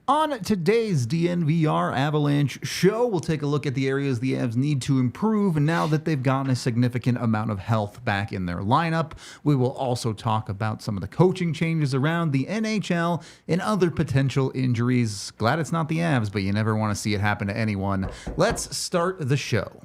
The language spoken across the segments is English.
On today's DNVR Avalanche show, we'll take a look at the areas the Avs need to improve now that they've gotten a significant amount of health back in their lineup. We will also talk about some of the coaching changes around the NHL and other potential injuries. Glad it's not the Avs, but you never want to see it happen to anyone. Let's start the show.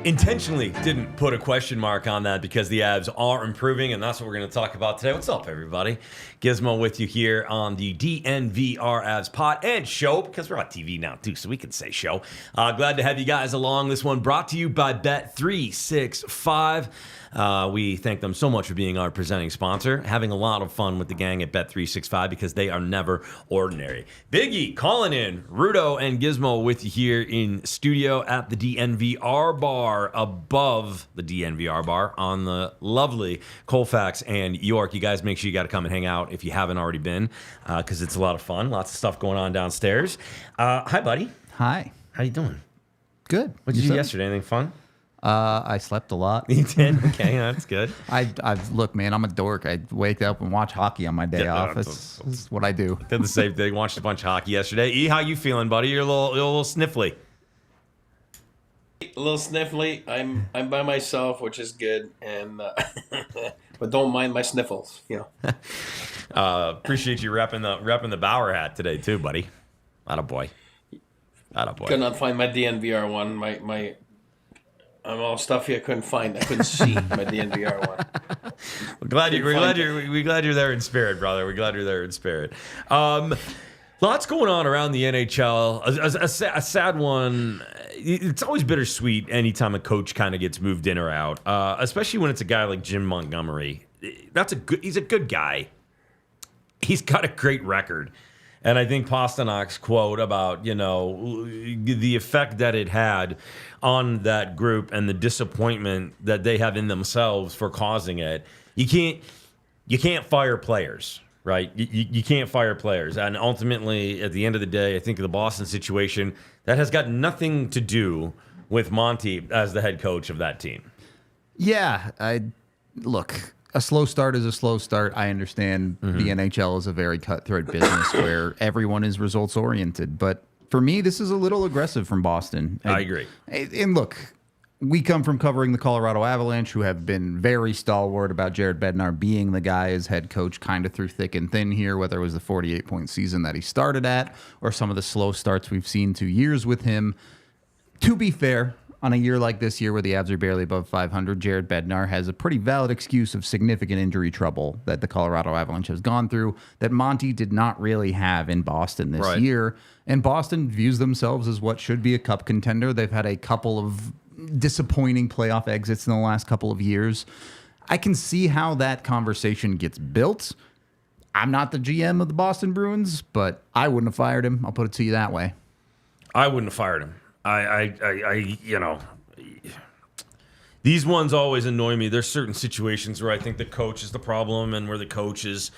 Intentionally didn't put a question mark on that because the Avs are improving, and that's what we're going to talk about today. What's up, everybody? Gizmo with you here on the DNVR Avs pod and show, because we're on TV now, too, so we can say show. Glad to have you guys along. This one brought to you by Bet365. We thank them so much for being our presenting sponsor. Having a lot of fun with the gang at Bet365 because they are never ordinary. Biggie calling in, Rudo and Gizmo with you here in studio at the DNVR bar, above the DNVR bar on the lovely Colfax and York. You guys make sure you got to come and hang out if you haven't already been, because it's a lot of fun. Lots of stuff going on downstairs. Hi, buddy. Hi. How you doing? Good. What did you do yesterday? Anything fun? I slept a lot. You did? Okay, that's good. Look, man, I'm a dork. I wake up and watch hockey on my day off. That's what I do. Did the same thing. Watched a bunch of hockey yesterday. E, how you feeling, buddy? You're a little sniffly. A little sniffly. I'm by myself, which is good, and but don't mind my sniffles. You know. Appreciate you repping the Bauer hat today too, buddy. Attaboy. Could not find my DNVR one. My I'm all stuffy. I couldn't find. I couldn't see my DNVR one. We're glad you're there in spirit, brother. We're glad you're there in spirit. Lots going on around the NHL. A sad one. It's always bittersweet anytime a coach kind of gets moved in or out, especially when it's a guy like Jim Montgomery. He's a good guy. He's got a great record. And I think Pasternak's quote about, the effect that it had on that group and the disappointment that they have in themselves for causing it. You can't fire players, right? You can't fire players. And ultimately, at the end of the day, I think the Boston situation, that has got nothing to do with Monty as the head coach of that team. Yeah, look, a slow start is a slow start. I understand the NHL is a very cutthroat business where everyone is results oriented. But for me, this is a little aggressive from Boston. I agree. And look, we come from covering the Colorado Avalanche, who have been very stalwart about Jared Bednar being the guy as head coach kind of through thick and thin here, whether it was the 48-point season that he started at or some of the slow starts we've seen 2 years with him. To be fair, on a year like this year where the Avs are barely above 500, Jared Bednar has a pretty valid excuse of significant injury trouble that the Colorado Avalanche has gone through that Monty did not really have in Boston this year. And Boston views themselves as what should be a cup contender. They've had a couple of disappointing playoff exits in the last couple of years. I can see how that conversation gets built. I'm not the GM of the Boston Bruins, but I wouldn't have fired him. I'll put it to you that way. I wouldn't have fired him. These ones always annoy me. There's certain situations where I think the coach is the problem and where the coach has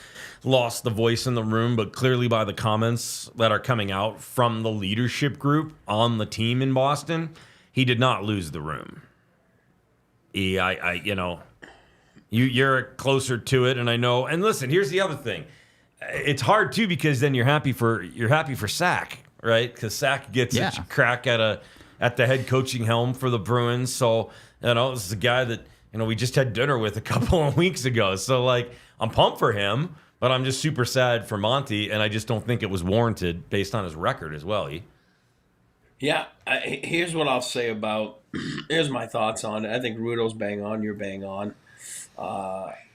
lost the voice in the room, but clearly by the comments that are coming out from the leadership group on the team in Boston, he did not lose the room. You're closer to it, and I know. And listen, here's the other thing. It's hard too because then you're happy for Sack, right? Because Sack gets a crack at the head coaching helm for the Bruins. So this is a guy that we just had dinner with a couple of weeks ago. So I'm pumped for him, but I'm just super sad for Monty, and I just don't think it was warranted based on his record as well. Yeah, here's what I'll say about. Here's my thoughts on it. I think Rudo's bang on. You're bang on.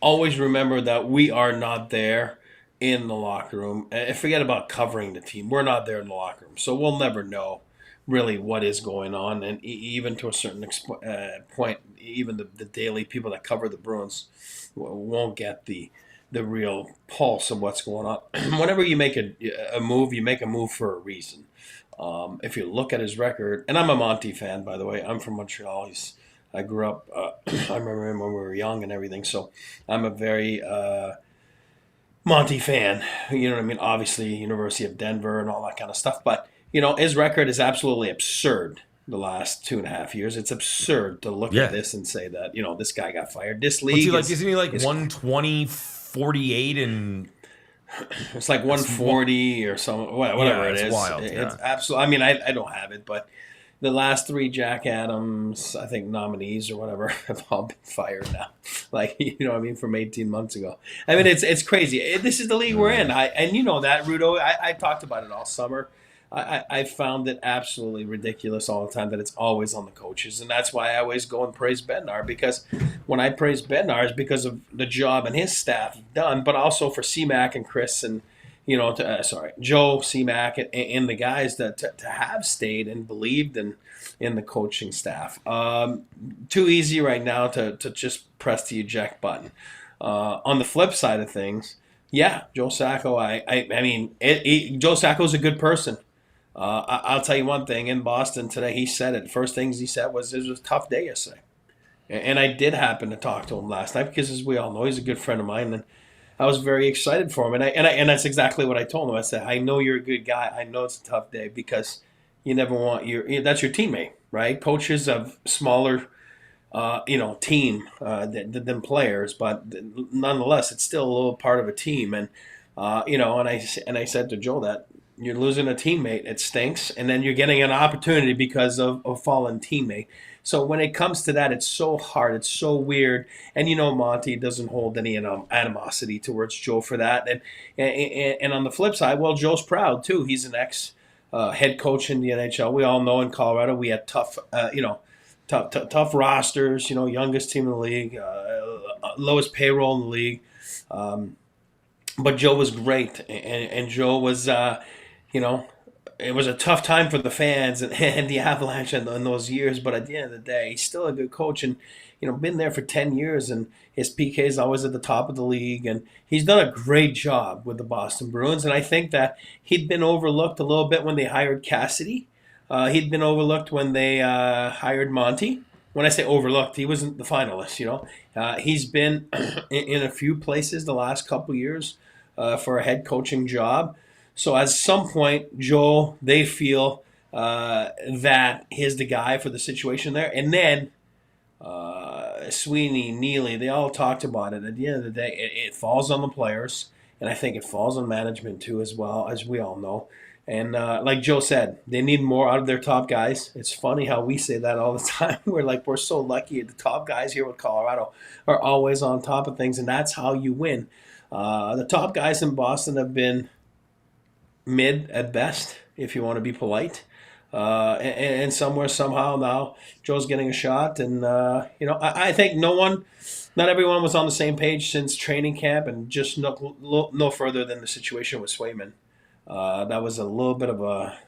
Always remember that we are not there in the locker room. And forget about covering the team. We're not there in the locker room, so we'll never know really what is going on, and even to a certain point, even the daily people that cover the Bruins won't get the real pulse of what's going on. Whenever you make a move, you make a move for a reason. If you look at his record, and I'm a Monty fan, by the way. I'm from Montreal. I grew up. I remember him when we were young and everything. So I'm a very Monty fan. You know what I mean? Obviously, University of Denver and all that kind of stuff. But his record is absolutely absurd. The last 2.5 years, it's absurd to look at this and say that this guy got fired. This league, isn't he like 120, 48, and it's like 140 or something, whatever it is. Wild, it's absolutely. I mean, I don't have it, but the last 3 Jack Adams, I think, nominees or whatever have all been fired now. Like, what I mean, from 18 months ago. I mean, it's crazy. This is the league we're in. And you know that, Rudo. I talked about it all summer. I found it absolutely ridiculous all the time that it's always on the coaches. And that's why I always go and praise Bednar, because when I praise Bednar, it's because of the job and his staff have done, but also for C-Mac and Chris and, Joe, C-Mac, and the guys that to have stayed and believed in the coaching staff. Too easy right now to just press the eject button. On the flip side of things, yeah, Joe Sacco, Joe Sacco's a good person. I'll tell you one thing. In Boston today, he said it. First things he said was, it was a tough day yesterday. And I did happen to talk to him last night because, as we all know, he's a good friend of mine. And I was very excited for him. And that's exactly what I told him. I said, I know you're a good guy. I know it's a tough day because you never want that's your teammate, right? Coaches of smaller, team than players. But nonetheless, it's still a little part of a team. And, and I said to Joe that, you're losing a teammate, it stinks, and then you're getting an opportunity because of a fallen teammate. So when it comes to that, it's so hard, it's so weird, and Monty doesn't hold any animosity towards Joe for that. And on the flip side, well, Joe's proud too. He's an ex head coach in the NHL. We all know in Colorado we had tough tough rosters. Youngest team in the league, lowest payroll in the league. But Joe was great, and Joe was. It was a tough time for the fans and the Avalanche in those years, but at the end of the day, he's still a good coach and, been there for 10 years, and his PK is always at the top of the league, and he's done a great job with the Boston Bruins, and I think that he'd been overlooked a little bit when they hired Cassidy. He'd been overlooked when they hired Monty. When I say overlooked, he wasn't the finalist, He's been in a few places the last couple years for a head coaching job. So at some point, Joe, they feel that he's the guy for the situation there. And then Sweeney, Neely, they all talked about it. At the end of the day, it falls on the players. And I think it falls on management too, as well, as we all know. And like Joe said, they need more out of their top guys. It's funny how we say that all the time. We're so lucky. The top guys here with Colorado are always on top of things, and that's how you win. The top guys in Boston have been mid at best, if you want to be polite. And somewhere, somehow now, Joe's getting a shot. And, I think not everyone was on the same page since training camp, and just no further than the situation with Swayman. That was a little bit of a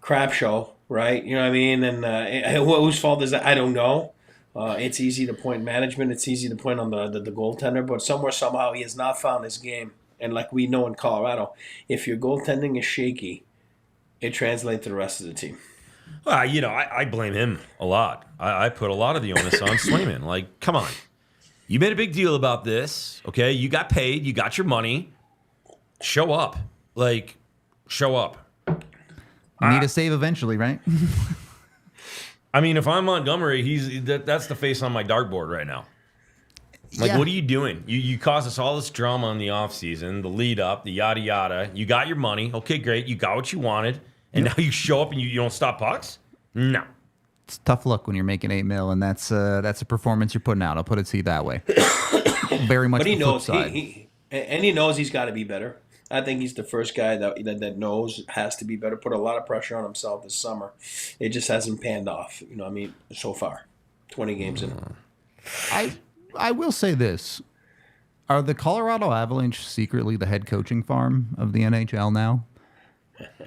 crap show, right? You know what I mean? And whose fault is that? I don't know. It's easy to point management. It's easy to point on the goaltender. But somewhere, somehow, he has not found his game. And like we know in Colorado, if your goaltending is shaky, it translates to the rest of the team. Well, I blame him a lot. I put a lot of the onus on Swayman. Like, come on. You made a big deal about this, okay? You got paid. You got your money. Show up. Show up. Need a save eventually, right? I mean, if I'm Montgomery, that's the face on my dartboard right now. What are you doing? You caused us all this drama in the offseason, the lead up, the yada yada. You got your money. Okay, great. You got what you wanted. And now you show up and you don't stop pucks? No. It's a tough look when you're making $8 million, and that's a performance you're putting out. I'll put it to you that way. Very much. But he knows he knows he's got to be better. I think he's the first guy that knows has to be better. Put a lot of pressure on himself this summer. It just hasn't panned off. So far, 20 games in. I will say this. Are the Colorado Avalanche secretly the head coaching farm of the NHL now?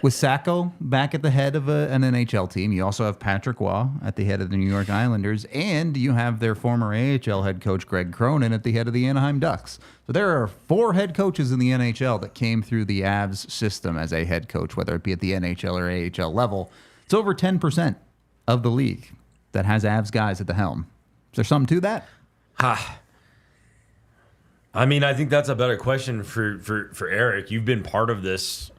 with Sacco back at the head of an NHL team, you also have Patrick Waugh at the head of the New York Islanders, and you have their former AHL head coach Greg Cronin at the head of the Anaheim Ducks. So there are 4 head coaches in the NHL that came through the Avs system as a head coach, whether it be at the NHL or AHL level. It's over 10% of the league that has Avs guys at the helm. Is there something to that? I mean, I think that's a better question for Eric. You've been part of this.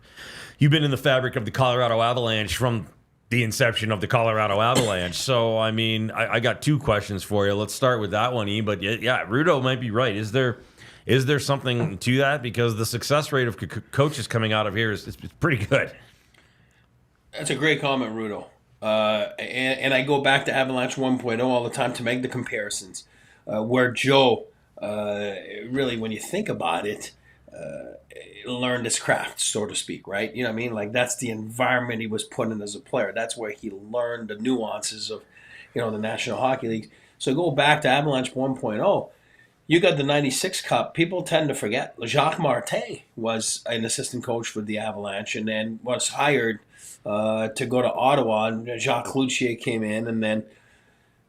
You've been in the fabric of the Colorado Avalanche from the inception of the Colorado Avalanche. So, I mean, I got 2 questions for you. Let's start with that one, E. But yeah, Rudo might be right. Is there something to that? Because the success rate of coaches coming out of here is pretty good. That's a great comment, Rudo. And I go back to Avalanche 1.0 all the time to make the comparisons. Where Joe, really, when you think about it, learned his craft, so to speak, right? You know what I mean? Like, that's the environment he was put in as a player. That's where he learned the nuances of, the National Hockey League. So go back to Avalanche 1.0. You got the 96 Cup. People tend to forget. Jacques Martin was an assistant coach for the Avalanche and then was hired to go to Ottawa. And Jacques Cloutier came in, and then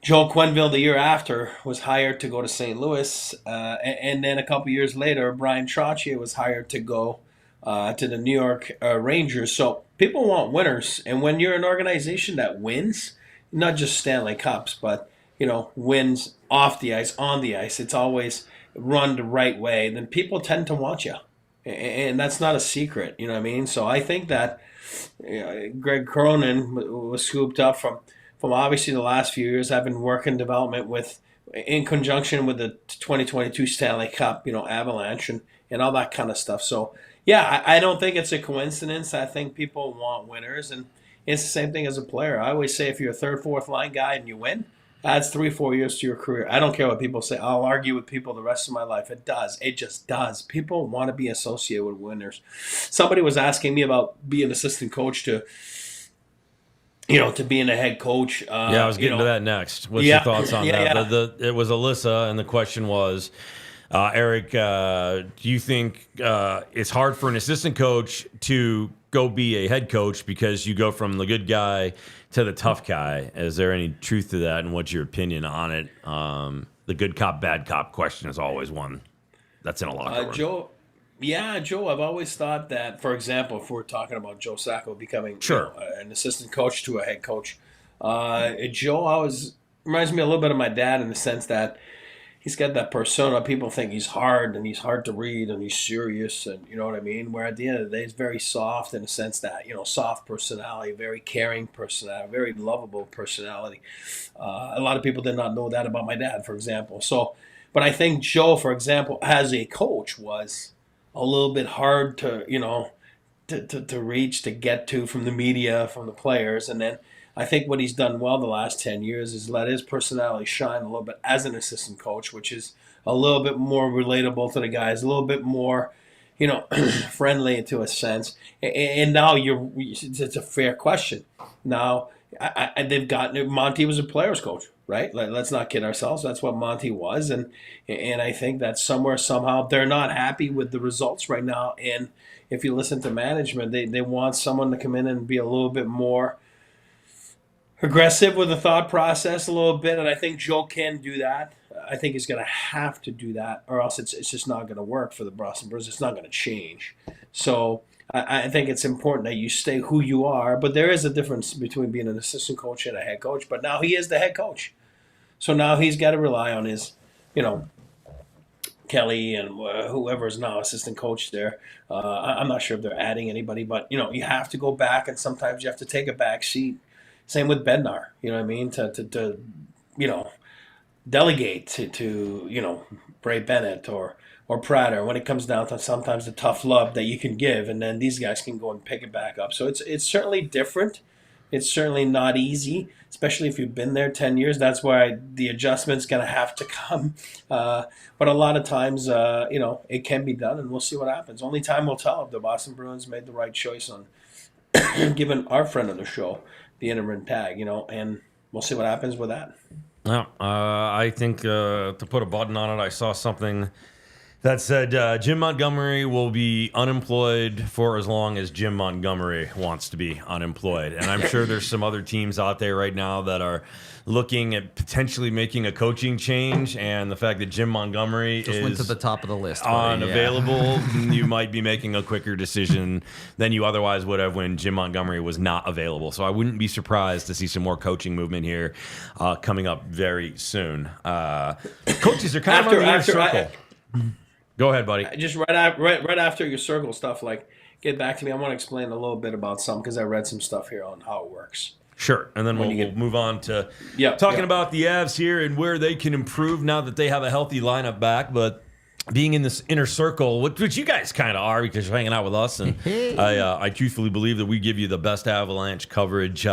Joel Quenneville the year after was hired to go to St. Louis, and then a couple years later, Brian Trottier was hired to go to the New York Rangers. So people want winners, and when you're an organization that wins, not just Stanley Cups, but wins off the ice, on the ice, it's always run the right way, then people tend to want you, and that's not a secret. You know what I mean? So I think that Greg Cronin was scooped up from obviously the last few years. I've been working development in conjunction with the 2022 Stanley Cup, Avalanche and all that kind of stuff. So, yeah, I don't think it's a coincidence. I think people want winners, and it's the same thing as a player. I always say if you're a third, fourth line guy and you win, adds 3-4 years to your career. I don't care what people say. I'll argue with people the rest of my life. It does. It just does. People want to be associated with winners. Somebody was asking me about being an assistant coach to being a head coach. I was getting to that next. What's your thoughts on that? It was Alyssa, and the question was, Eric, do you think it's hard for an assistant coach to go be a head coach because you go from the good guy to the tough guy? Is there any truth to that, and what's your opinion on it? The good cop, bad cop question is always one that's in a locker room. Joe, I've always thought that, for example, if we're talking about Joe Sacco becoming an assistant coach to a head coach, Joe always reminds me a little bit of my dad in the sense that he's got that persona. People think he's hard and he's hard to read and he's serious, and you know what I mean? Where at the end of the day, he's very soft in the sense that, soft personality, very caring personality, very lovable personality. A lot of people did not know that about my dad, for example. So, but I think Joe, for example, as a coach was a little bit hard to, to reach, to get to from the media, from the players. And then I think what he's done well the last 10 years is let his personality shine a little bit as an assistant coach, which is a little bit more relatable to the guys, a little bit more, friendly to a sense. And now it's a fair question. Now, they've gotten, Monty was a player's coach, right? Let's not kid ourselves. That's what Monty was. And I think that somewhere, somehow, they're not happy with the results right now. And if you listen to management, they want someone to come in and be a little bit more aggressive with the thought process a little bit. And I think Joe can do that. I think he's going to have to do that, or else it's just not going to work for the Boston Bruins. It's not going to change. So I think it's important that you stay who you are, but there is a difference between being an assistant coach and a head coach. But now he is the head coach. So now he's got to rely on his, Kelly and whoever is now assistant coach there. I'm not sure if they're adding anybody, but, you have to go back, and sometimes you have to take a back seat. Same with Bednar, you know what I mean? To delegate to Bray Bennett or Prater when it comes down to sometimes the tough love that you can give, and then these guys can go and pick it back up. So it's certainly different. It's certainly not easy, especially if you've been there 10 years. That's why the adjustment's going to have to come. But a lot of times, it can be done, and we'll see what happens. Only time will tell if the Boston Bruins made the right choice on giving our friend on the show the interim tag, and we'll see what happens with that. Well, I think to put a button on it, I saw something That said, Jim Montgomery will be unemployed for as long as Jim Montgomery wants to be unemployed. And I'm sure there's some other teams out there right now that are looking at potentially making a coaching change. And the fact that Jim Montgomery Just went to the top of the list. Unavailable, you might be making a quicker decision than you otherwise would have when Jim Montgomery was not available. So I wouldn't be surprised to see some more coaching movement here coming up very soon. Coaches are kind of on the inner circle. Go ahead, buddy. Just right after your circle stuff, like, get back to me. I want to explain a little bit about some, because I read some stuff here on how it works. Sure, and then we'll move on to talking about the Avs here and where they can improve now that they have a healthy lineup back. But being in this inner circle, which you guys kind of are because you're hanging out with us, and I truthfully believe that we give you the best Avalanche coverage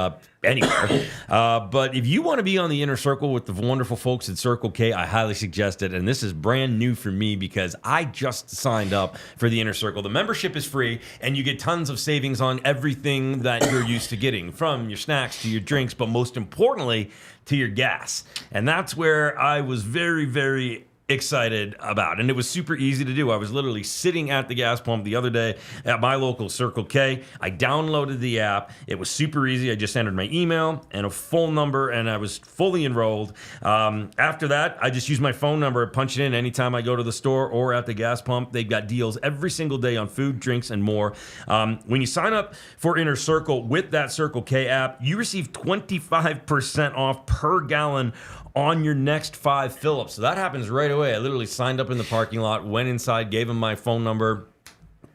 anywhere. But if you want to be on the inner circle with the wonderful folks at Circle K, I highly suggest it. And this is brand new for me because I just signed up for the inner circle. The membership is free, and you get tons of savings on everything that you're used to getting, from your snacks to your drinks, but most importantly, to your gas. And that's where I was very, very excited about, and it was super easy to do. I was literally sitting at the gas pump the other day at my local Circle K. I downloaded the app. It was super easy. I just entered my email and a phone number, and I was fully enrolled. After that, I just used my phone number, punch it in anytime I go to the store or at the gas pump. They've got deals every single day on food, drinks, and more. When you sign up for Inner Circle with that Circle K app, you receive 25% off per gallon on your next 5 fill-ups. So that happens right away. I literally signed up in the parking lot, went inside, gave them my phone number,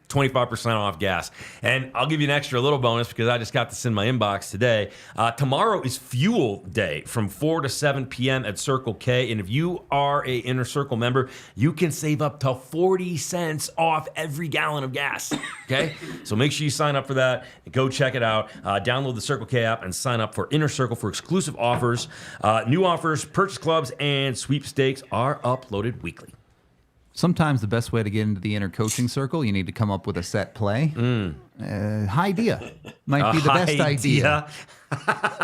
25% off gas. And I'll give you an extra little bonus because I just got this in my inbox today. Tomorrow is Fuel Day from 4 to 7 p.m. at Circle K. And if you are a Inner Circle member, you can save up to 40 cents off every gallon of gas. Okay? So make sure you sign up for that and go check it out. Download the Circle K app and sign up for Inner Circle for exclusive offers. New offers, purchase clubs, and sweepstakes are uploaded weekly. Sometimes the best way to get into the inner coaching circle, you need to come up with a set play. High idea might be the best idea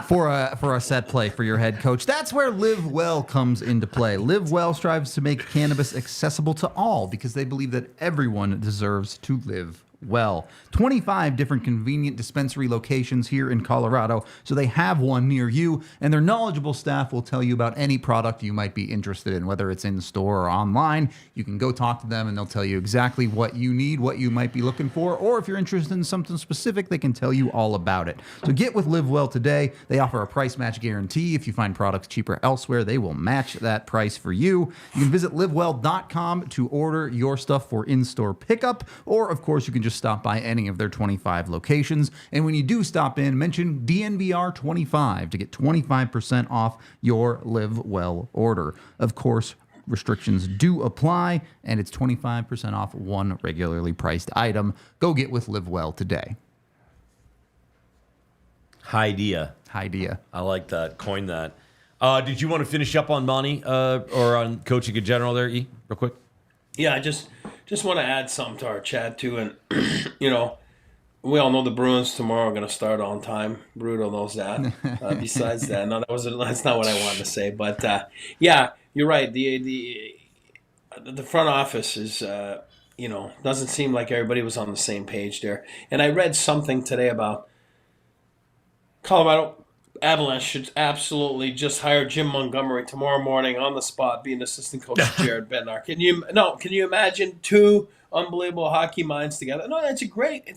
for a set play for your head coach. That's where Live Well comes into play. Live Well strives to make cannabis accessible to all because they believe that everyone deserves to live well. 25 different convenient dispensary locations here in Colorado, so they have one near you, and their knowledgeable staff will tell you about any product you might be interested in, whether it's in store or online. You can go talk to them and they'll tell you exactly what you need, what you might be looking for, or if you're interested in something specific, they can tell you all about it. So get with Live Well today. They offer a price match guarantee. If you find products cheaper elsewhere, they will match that price for you. You can visit livewell.com to order your stuff for in-store pickup, or of course you can just stop by any of their 25 locations. And when you do stop in, mention DNVR 25 to get 25% off your Live Well order. Of course, restrictions do apply, and it's 25% off one regularly priced item. Go get with Live Well today. Idea. I like that. Coin that. Did you want to finish up on Monty or on coaching in general there, E, real quick? Yeah, I just want to add something to our chat too, and we all know the Bruins tomorrow are going to start on time. Bruto knows that. Besides that, no, that's not what I wanted to say. But yeah, you're right. The front office is doesn't seem like everybody was on the same page there. And I read something today about Colorado Avalanche should absolutely just hire Jim Montgomery tomorrow morning on the spot, being assistant coach to Jared Bednar. Can you imagine two unbelievable hockey minds together? No, it's a great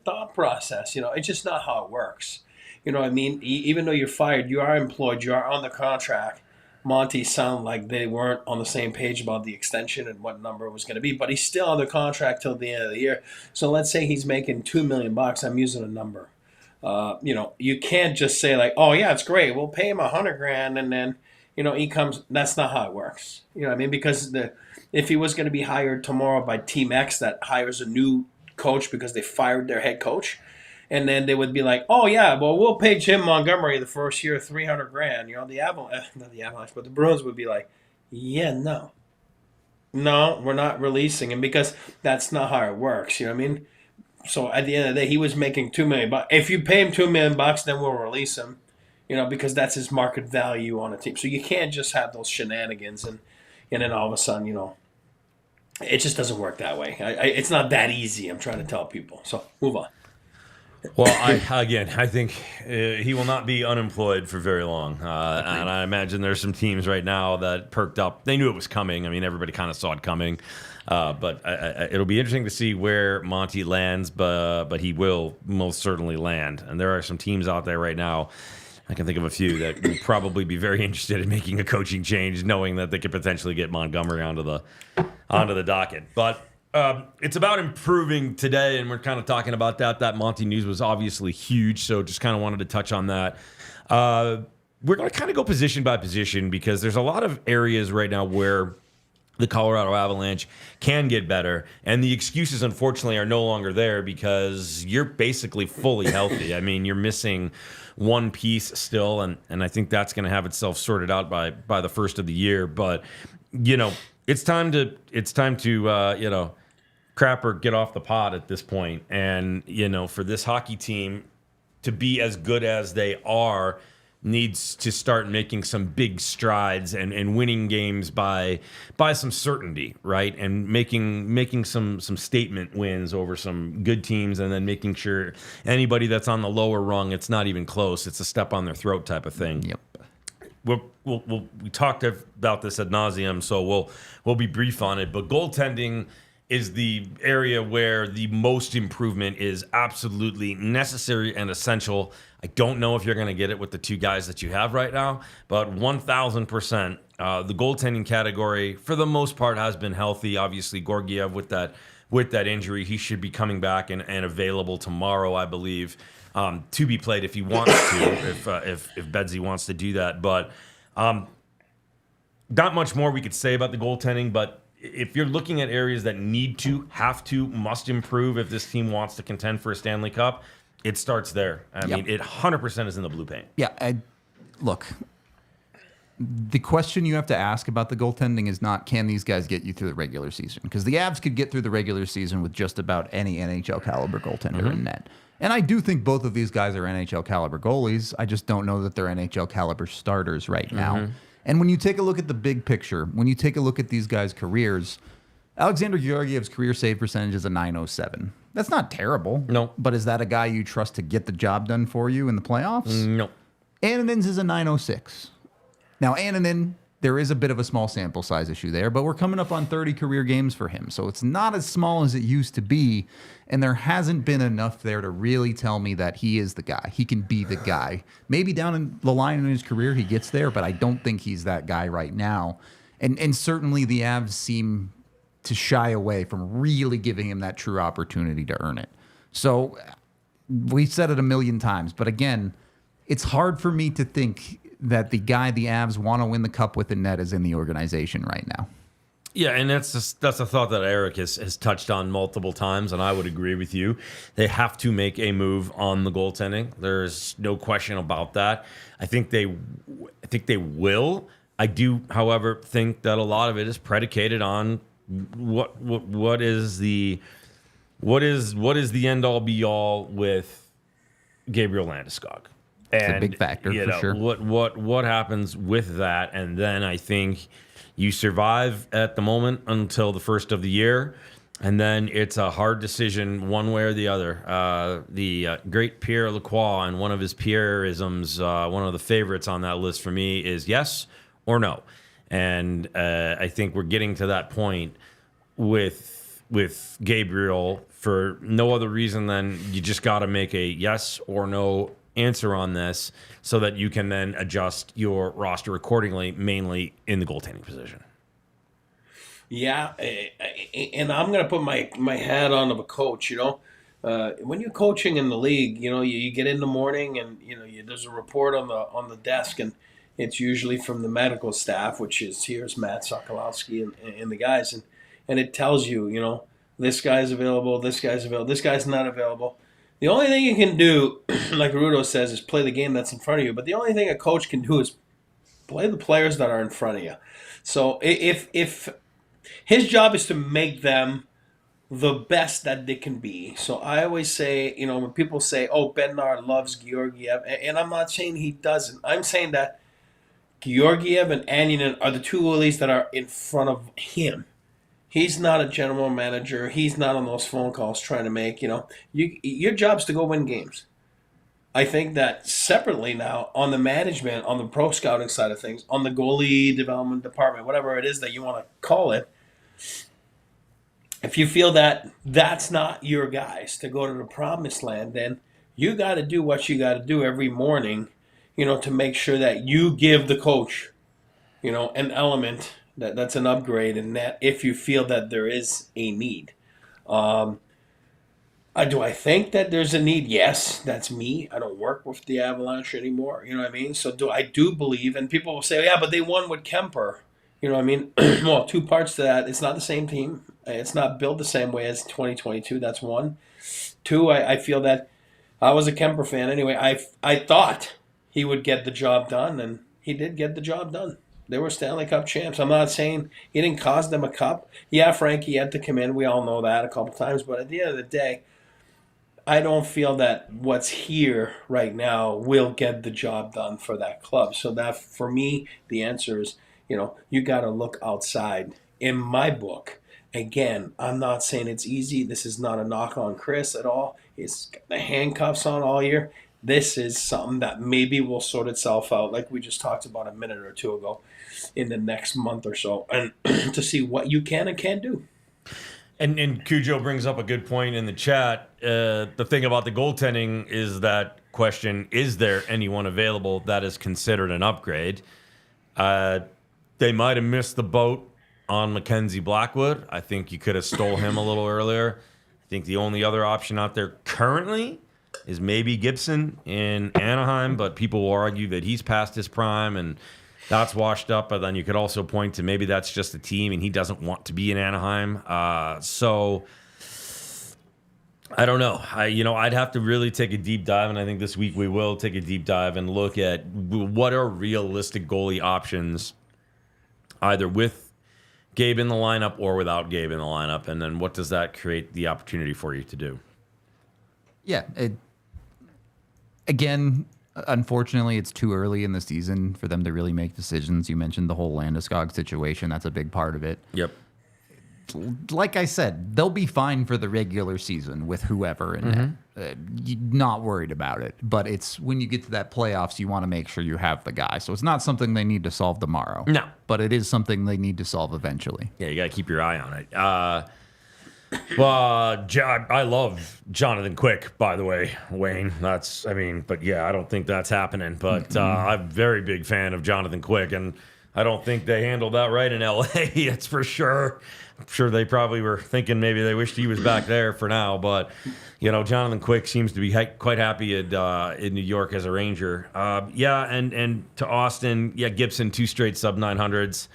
thought process. It's just not how it works. You know what I mean? Even though you're fired, you are employed, you are on the contract. Monty sounded like they weren't on the same page about the extension and what number it was going to be, but he's still on the contract till the end of the year. So let's say he's making $2 million. I'm using a number. You can't just say like, oh yeah, it's great, we'll pay him $100,000 and then, he comes. That's not how it works. You know what I mean? Because if he was going to be hired tomorrow by Team X that hires a new coach because they fired their head coach, and then they would be like, oh yeah, well we'll pay Jim Montgomery the first year $300,000. The Avalanche, but the Bruins would be like, yeah, no, we're not releasing him because that's not how it works. You know what I mean? So at the end of the day, he was making $2 million. If you pay him $2 million, then we'll release him. Because that's his market value on a team. So you can't just have those shenanigans and then all of a sudden, It just doesn't work that way. It's not that easy. I'm trying to tell people. So move on. Well, I think he will not be unemployed for very long. And I imagine there's some teams right now that perked up. They knew it was coming. I mean, everybody kind of saw it coming. But it'll be interesting to see where Monty lands, but he will most certainly land. And there are some teams out there right now, I can think of a few that will probably be very interested in making a coaching change, knowing that they could potentially get Montgomery onto the docket. But it's about improving today, and we're kind of talking about that. That Monty news was obviously huge, so just kind of wanted to touch on that. We're going to kind of go position by position because there's a lot of areas right now where the Colorado Avalanche can get better, and the excuses, unfortunately, are no longer there because you're basically fully healthy. I mean, you're missing one piece still, and I think that's going to have itself sorted out by the first of the year. But it's time to crap or get off the pot at this point. And for this hockey team to be as good as they are, needs to start making some big strides and winning games by some certainty, right? And making some statement wins over some good teams, and then making sure anybody that's on the lower rung, it's not even close. It's a step on their throat type of thing. Yep. We talked about this ad nauseum, so we'll be brief on it. But goaltending is the area where the most improvement is absolutely necessary and essential. I don't know if you're going to get it with the two guys that you have right now, but 1,000%. The goaltending category, for the most part, has been healthy. Obviously, Georgiev with that injury, he should be coming back and available tomorrow, I believe, to be played if he wants to, if Bedsy wants to do that. But not much more we could say about the goaltending, but if you're looking at areas that must improve if this team wants to contend for a Stanley Cup, it starts there. I mean, it 100% is in the blue paint. Yeah, look, the question you have to ask about the goaltending is not, can these guys get you through the regular season? Because the Avs could get through the regular season with just about any NHL caliber goaltender in net. And I do think both of these guys are NHL caliber goalies. I just don't know that they're NHL caliber starters right now. And when you take a look at the big picture, when you take a look at these guys' careers, Alexander Georgiev's career save percentage is a .907. That's not terrible. No. But is that a guy you trust to get the job done for you in the playoffs? No. Annunin's is a .906. Now, Annunin, there is a bit of a small sample size issue there, but we're coming up on 30 career games for him. So it's not as small as it used to be, and there hasn't been enough there to really tell me that he is the guy. He can be the guy. Maybe down in the line in his career he gets there, but I don't think he's that guy right now. And certainly the Avs seem to shy away from really giving him that true opportunity to earn it. So we've said it a million times, but again, it's hard for me to think that the guy the Avs want to win the cup with in net is in the organization right now. Yeah, and that's a thought that Eric has touched on multiple times, and I would agree with you. They have to make a move on the goaltending. There's no question about that. I think they will. I do, however, think that a lot of it is predicated on what is the end all be all with Gabriel Landeskog. It's a big factor for sure. What happens with that, and then I think you survive at the moment until the first of the year, and then it's a hard decision one way or the other. The great Pierre Lacroix, and one of his Pierre-isms, one of the favorites on that list for me is yes or no. And I think we're getting to that point with Gabriel for no other reason than you just got to make a yes or no answer on this so that you can then adjust your roster accordingly, mainly in the goaltending position. Yeah, and I'm going to put my hat on of a coach, when you're coaching in the league, you get in the morning and, there's a report on the desk, and it's usually from the medical staff, which is here's Matt Sokolowski and the guys, and it tells you, this guy's available, this guy's available, this guy's not available. The only thing you can do, like Rudo says, is play the game that's in front of you. But the only thing a coach can do is play the players that are in front of you. So if his job is to make them the best that they can be. So I always say, when people say, oh, Bednar loves Georgiev, and I'm not saying he doesn't. I'm saying that Georgiev and Annunin are the two goalies that are in front of him. He's not a general manager. He's not on those phone calls trying to make, your job's to go win games. I think that separately now on the management, on the pro scouting side of things, on the goalie development department, whatever it is that you want to call it, if you feel that that's not your guys to go to the promised land, then you got to do what you got to do every morning, to make sure that you give the coach, an element that's an upgrade in that if you feel that there is a need. Do I think that there's a need? Yes, that's me. I don't work with the Avalanche anymore. You know what I mean? So I do believe, and people will say, yeah, but they won with Kemper. You know what I mean? Well, two parts to that. It's not the same team. It's not built the same way as 2022. That's one. Two, I feel that I was a Kemper fan anyway. I thought he would get the job done, and he did get the job done. They were Stanley Cup champs. I'm not saying he didn't cost them a cup. Yeah, Frankie had to come in. We all know that a couple times. But at the end of the day, I don't feel that what's here right now will get the job done for that club. So that, for me, the answer is, you got to look outside. In my book, again, I'm not saying it's easy. This is not a knock on Chris at all. He's got the handcuffs on all year. This is something that maybe will sort itself out, like we just talked about a minute or two ago, in the next month or so, and to see what you can and can't do. And Cujo brings up a good point in the chat. The thing about the goaltending is that question, is there anyone available that is considered an upgrade? They might have missed the boat on Mackenzie Blackwood. I think you could have stole him a little earlier. I think the only other option out there currently is maybe Gibson in Anaheim, but people will argue that he's past his prime and that's washed up. But then you could also point to maybe that's just a team and he doesn't want to be in Anaheim. So I don't know. I'd have to really take a deep dive, and I think this week we will take a deep dive and look at what are realistic goalie options, either with Gabe in the lineup or without Gabe in the lineup, and then what does that create the opportunity for you to do? Yeah. Again, unfortunately, it's too early in the season for them to really make decisions. You mentioned the whole Landeskog situation. That's a big part of it. Yep. Like I said, they'll be fine for the regular season with whoever in it. Not worried about it. But it's when you get to that playoffs, you want to make sure you have the guy. So it's not something they need to solve tomorrow. No. But it is something they need to solve eventually. Yeah, you got to keep your eye on it. I love Jonathan Quick, by the way, Wayne. But yeah, I don't think that's happening. But I'm a very big fan of Jonathan Quick, and I don't think they handled that right in LA. That's for sure. I'm sure they probably were thinking maybe they wished he was back there for now. But, Jonathan Quick seems to be quite happy in New York as a Ranger. And to Austin, Gibson, 2 straight sub-900s.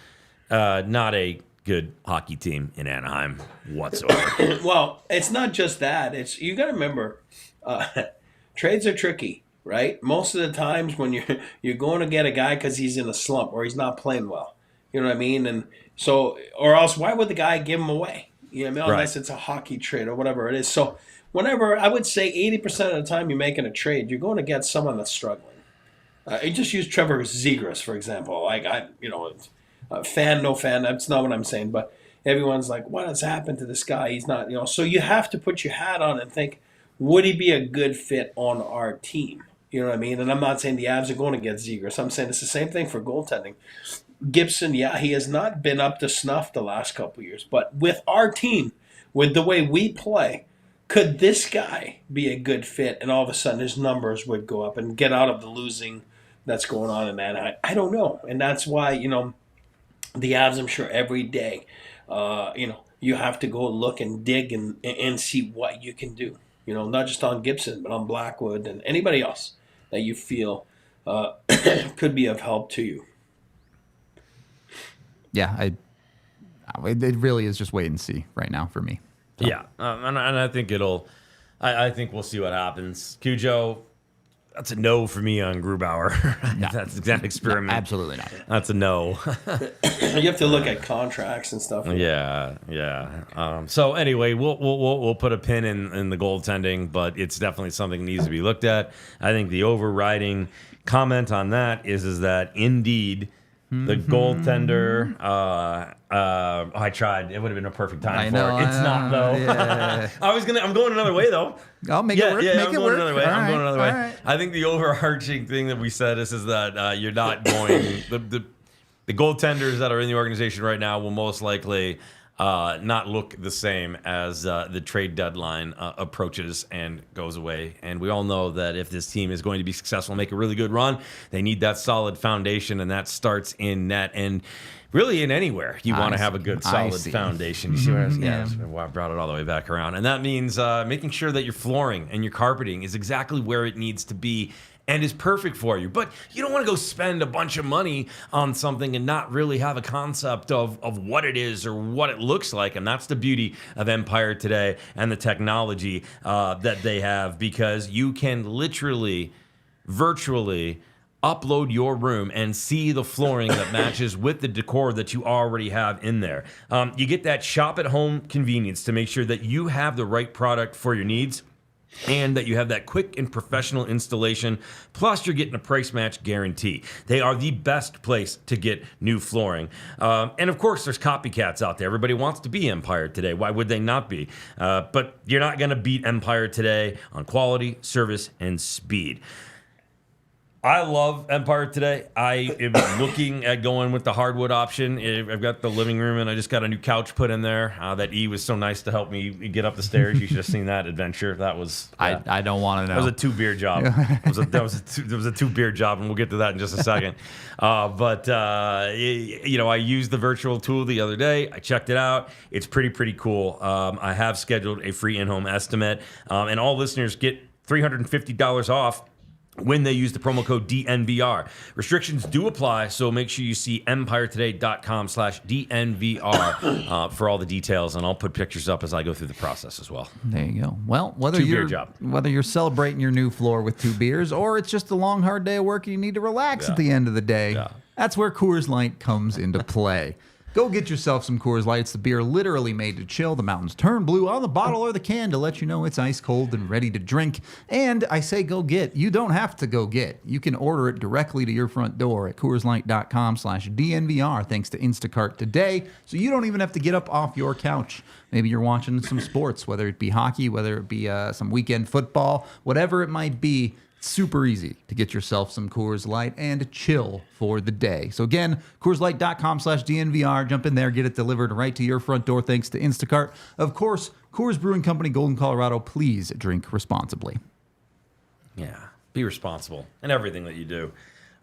Not a good hockey team in Anaheim whatsoever. Well, it's not just that. You got to remember, trades are tricky, right? Most of the times when you're going to get a guy because he's in a slump or he's not playing well, you know what I mean? And so, or else, why would the guy give him away? You know what I mean? Unless it's a hockey trade or whatever it is. So, whenever I would say 80% of the time you're making a trade, you're going to get someone that's struggling. You just use Trevor Zegras, for example. Fan, no fan, that's not what I'm saying. But everyone's like, what has happened to this guy? He's not, So you have to put your hat on and think, would he be a good fit on our team? You know what I mean? And I'm not saying the Avs are going to get Zegras. I'm saying it's the same thing for goaltending. Gibson, he has not been up to snuff the last couple of years. But with our team, with the way we play, could this guy be a good fit? And all of a sudden his numbers would go up and get out of the losing that's going on in Anaheim. I don't know. And that's why, the Avs, I'm sure every day, you have to go look and dig and see what you can do. Not just on Gibson, but on Blackwood and anybody else that you feel could be of help to you. Yeah, it really is just wait and see right now for me. So. Yeah, and I think I think we'll see what happens. Cujo, that's a no for me on Grubauer. No. That's that experiment. No, absolutely not. That's a no. You have to look at contracts and stuff. Yeah. So anyway, we'll put a pin in the goaltending, but it's definitely something that needs to be looked at. I think the overriding comment on that is that indeed The goaltender. I tried. It would have been a perfect time for it. It's not though. Yeah. I'm going another way though. I'll make it work. Yeah, make I'm it going work. another way. All I'm going right, another way. all right. I think the overarching thing that we said is that you're not going. The goaltenders that are in the organization right now will most likely not look the same as the trade deadline approaches and goes away. And we all know that if this team is going to be successful and make a really good run, they need that solid foundation, and that starts in net. And really in anywhere you want to have a good solid foundation. You see what I brought it all the way back around. And that means making sure that your flooring and your carpeting is exactly where it needs to be and is perfect for you. But you don't want to go spend a bunch of money on something and not really have a concept of what it is or what it looks like. And that's the beauty of Empire today and the technology that they have, because you can literally, virtually upload your room and see the flooring that matches with the decor that you already have in there. You get that shop at home convenience to make sure that you have the right product for your needs, and that you have that quick and professional installation. Plus, you're getting a price match guarantee. They are the best place to get new flooring. And of course, there's copycats out there. Everybody wants to be Empire today. Why would they not be? But you're not going to beat Empire today on quality, service, and speed. I love Empire today. I am looking at going with the hardwood option. I've got the living room, and I just got a new couch put in there. That E was so nice to help me get up the stairs. You should have seen that adventure. That was I don't want to know. That was a 2-beer job. That was a 2-beer job, and we'll get to that in just a second. But I used the virtual tool the other day. I checked it out. It's pretty cool. I have scheduled a free in-home estimate, and all listeners get $350 off when they use the promo code DNVR. Restrictions do apply, so make sure you see empiretoday.com/DNVR for all the details, and I'll put pictures up as I go through the process as well. There you go. Well, whether you're celebrating your new floor with 2 beers, or it's just a long, hard day of work and you need to relax at the end of the day, that's where Coors Light comes into play. Go get yourself some Coors Light. It's the beer literally made to chill. The mountains turn blue on the bottle or the can to let you know it's ice cold and ready to drink. And I say go get. You don't have to go get. You can order it directly to your front door at CoorsLight.com/DNVR thanks to Instacart today. So you don't even have to get up off your couch. Maybe you're watching some sports, whether it be hockey, whether it be some weekend football, whatever it might be. Super easy to get yourself some Coors Light and chill for the day. So again, CoorsLight.com/DNVR. Jump in there, get it delivered right to your front door thanks to Instacart. Of course, Coors Brewing Company, Golden, Colorado. Please drink responsibly. Yeah, be responsible in everything that you do.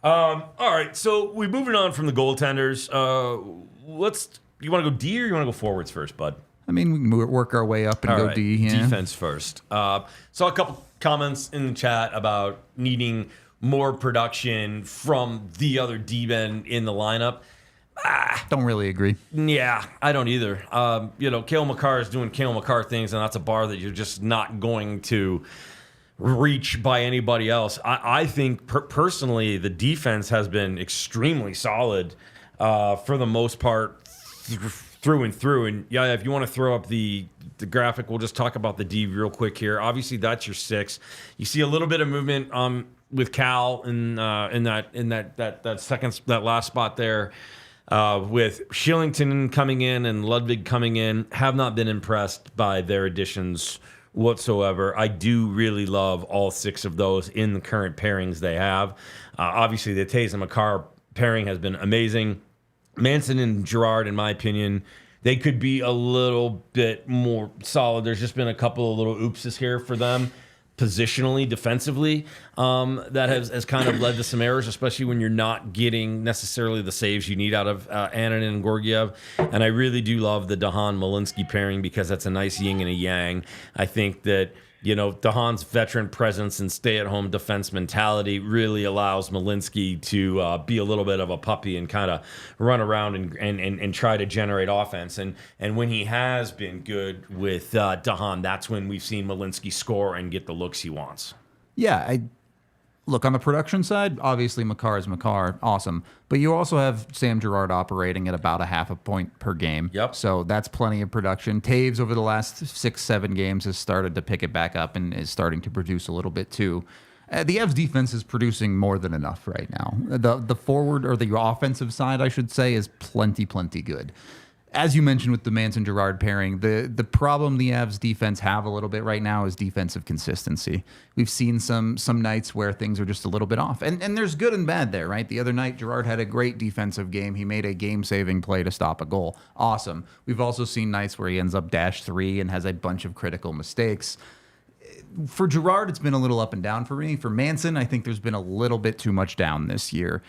All right, so we're moving on from the goaltenders. You want to go D or you want to go forwards first, bud? I mean, we can work our way up and go D. Yeah. Defense first. Saw a couple comments in the chat about needing more production from the other D-men in the lineup. Don't really agree. Yeah, I don't either. Cale Makar is doing Cale Makar things, and that's a bar that you're just not going to reach by anybody else. I think personally the defense has been extremely solid for the most part through and through. And yeah, if you want to throw up the graphic, we'll just talk about the D real quick here. Obviously, that's your 6. You see a little bit of movement with Cal in that last spot there. With Shillington coming in and Ludwig coming in, have not been impressed by their additions whatsoever. I do really love all 6 of those in the current pairings they have. Obviously, the Taves and Makar pairing has been amazing. Manson and Girard, in my opinion, they could be a little bit more solid. There's just been a couple of little oopses here for them, positionally, defensively, that has kind of led to some errors, especially when you're not getting necessarily the saves you need out of Annunen and Georgiev. And I really do love the Dahan-Malinsky pairing because that's a nice yin and a yang. I think that Dahan's veteran presence and stay-at-home defense mentality really allows Malinsky to be a little bit of a puppy and kind of run around and try to generate offense. And when he has been good with Dahan, that's when we've seen Malinsky score and get the looks he wants. Yeah, look, on the production side, obviously Makar is Makar, awesome. But you also have Sam Girard operating at about a half a point per game. Yep. So that's plenty of production. Taves over the last 6-7 games has started to pick it back up and is starting to produce a little bit too. The Avs defense is producing more than enough right now. The forward, or the offensive side, I should say, is plenty good. As you mentioned with the Manson-Girard pairing, the problem the Avs defense have a little bit right now is defensive consistency. We've seen some nights where things are just a little bit off. And there's good and bad there, right? The other night, Girard had a great defensive game. He made a game-saving play to stop a goal. Awesome. We've also seen nights where he ends up -3 and has a bunch of critical mistakes. For Girard, it's been a little up and down for me. For Manson, I think there's been a little bit too much down this year.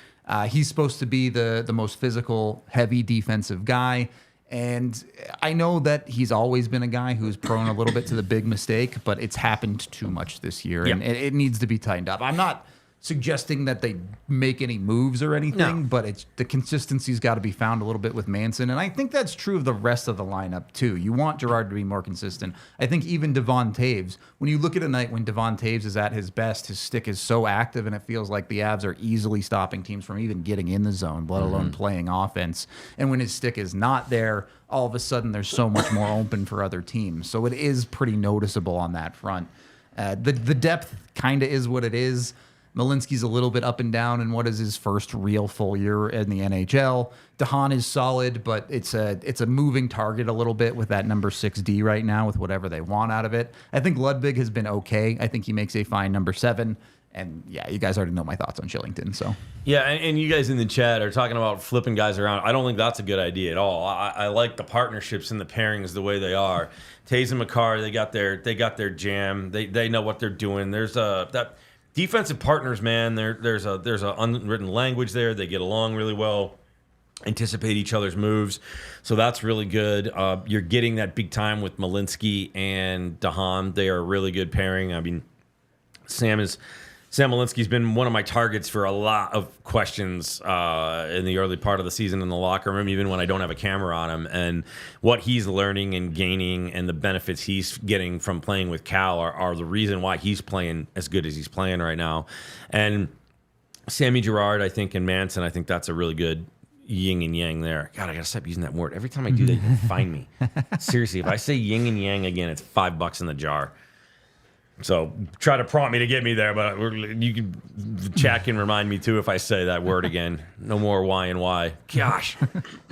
He's supposed to be the most physical, heavy defensive guy. And I know that he's always been a guy who's prone a little bit to the big mistake, but it's happened too much this year, and it needs to be tightened up. I'm not suggesting that they make any moves or anything, but the consistency's got to be found a little bit with Manson, and I think that's true of the rest of the lineup too. You want Girard to be more consistent. I think even Devon Taves, when you look at a night when Devon Taves is at his best, his stick is so active, and it feels like the Avs are easily stopping teams from even getting in the zone, let alone playing offense. And when his stick is not there, all of a sudden there's so much more open for other teams. So it is pretty noticeable on that front. The depth kind of is what it is. Malinsky's a little bit up and down in what is his first real full year in the NHL. DeHaan is solid, but it's a moving target a little bit with that number 6D right now with whatever they want out of it. I think Ludwig has been okay. I think he makes a fine number 7. And yeah, you guys already know my thoughts on Shillington. So yeah, and you guys in the chat are talking about flipping guys around. I don't think that's a good idea at all. I like the partnerships and the pairings the way they are. Taves and Makar, they got their jam. They know what they're doing. There's that defensive partners, man. There's a unwritten language there. They get along really well, anticipate each other's moves, so that's really good. You're getting that big time with Malinsky and DeHaan. They are a really good pairing. I mean, Sam Malinsky's been one of my targets for a lot of questions in the early part of the season in the locker room, even when I don't have a camera on him. And what he's learning and gaining and the benefits he's getting from playing with Cal are the reason why he's playing as good as he's playing right now. And Sammy Girard, I think, and Manson, I think that's a really good yin and yang there. God, I got to stop using that word. Every time I do that, you can find me. Seriously, if I say yin and yang again, it's $5 in the jar. So try to prompt me to get me there, but you can, the chat can remind me too if I say that word again. No more Y and Y. Gosh,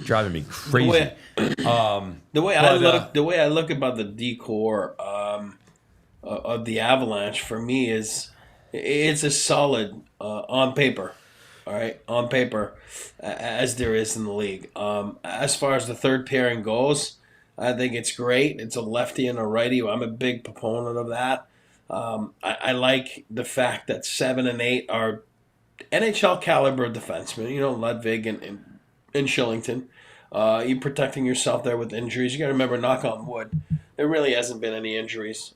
driving me crazy. The way I look about the decor of the Avalanche for me is it's a solid on paper. All right, on paper, as there is in the league. As far as the third pairing goes, I think it's great. It's a lefty and a righty. I'm a big proponent of that. I like the fact that 7 and 8 are NHL caliber defensemen. You know, Ludwig and Shillington. You're protecting yourself there with injuries. You got to remember, knock on wood, there really hasn't been any injuries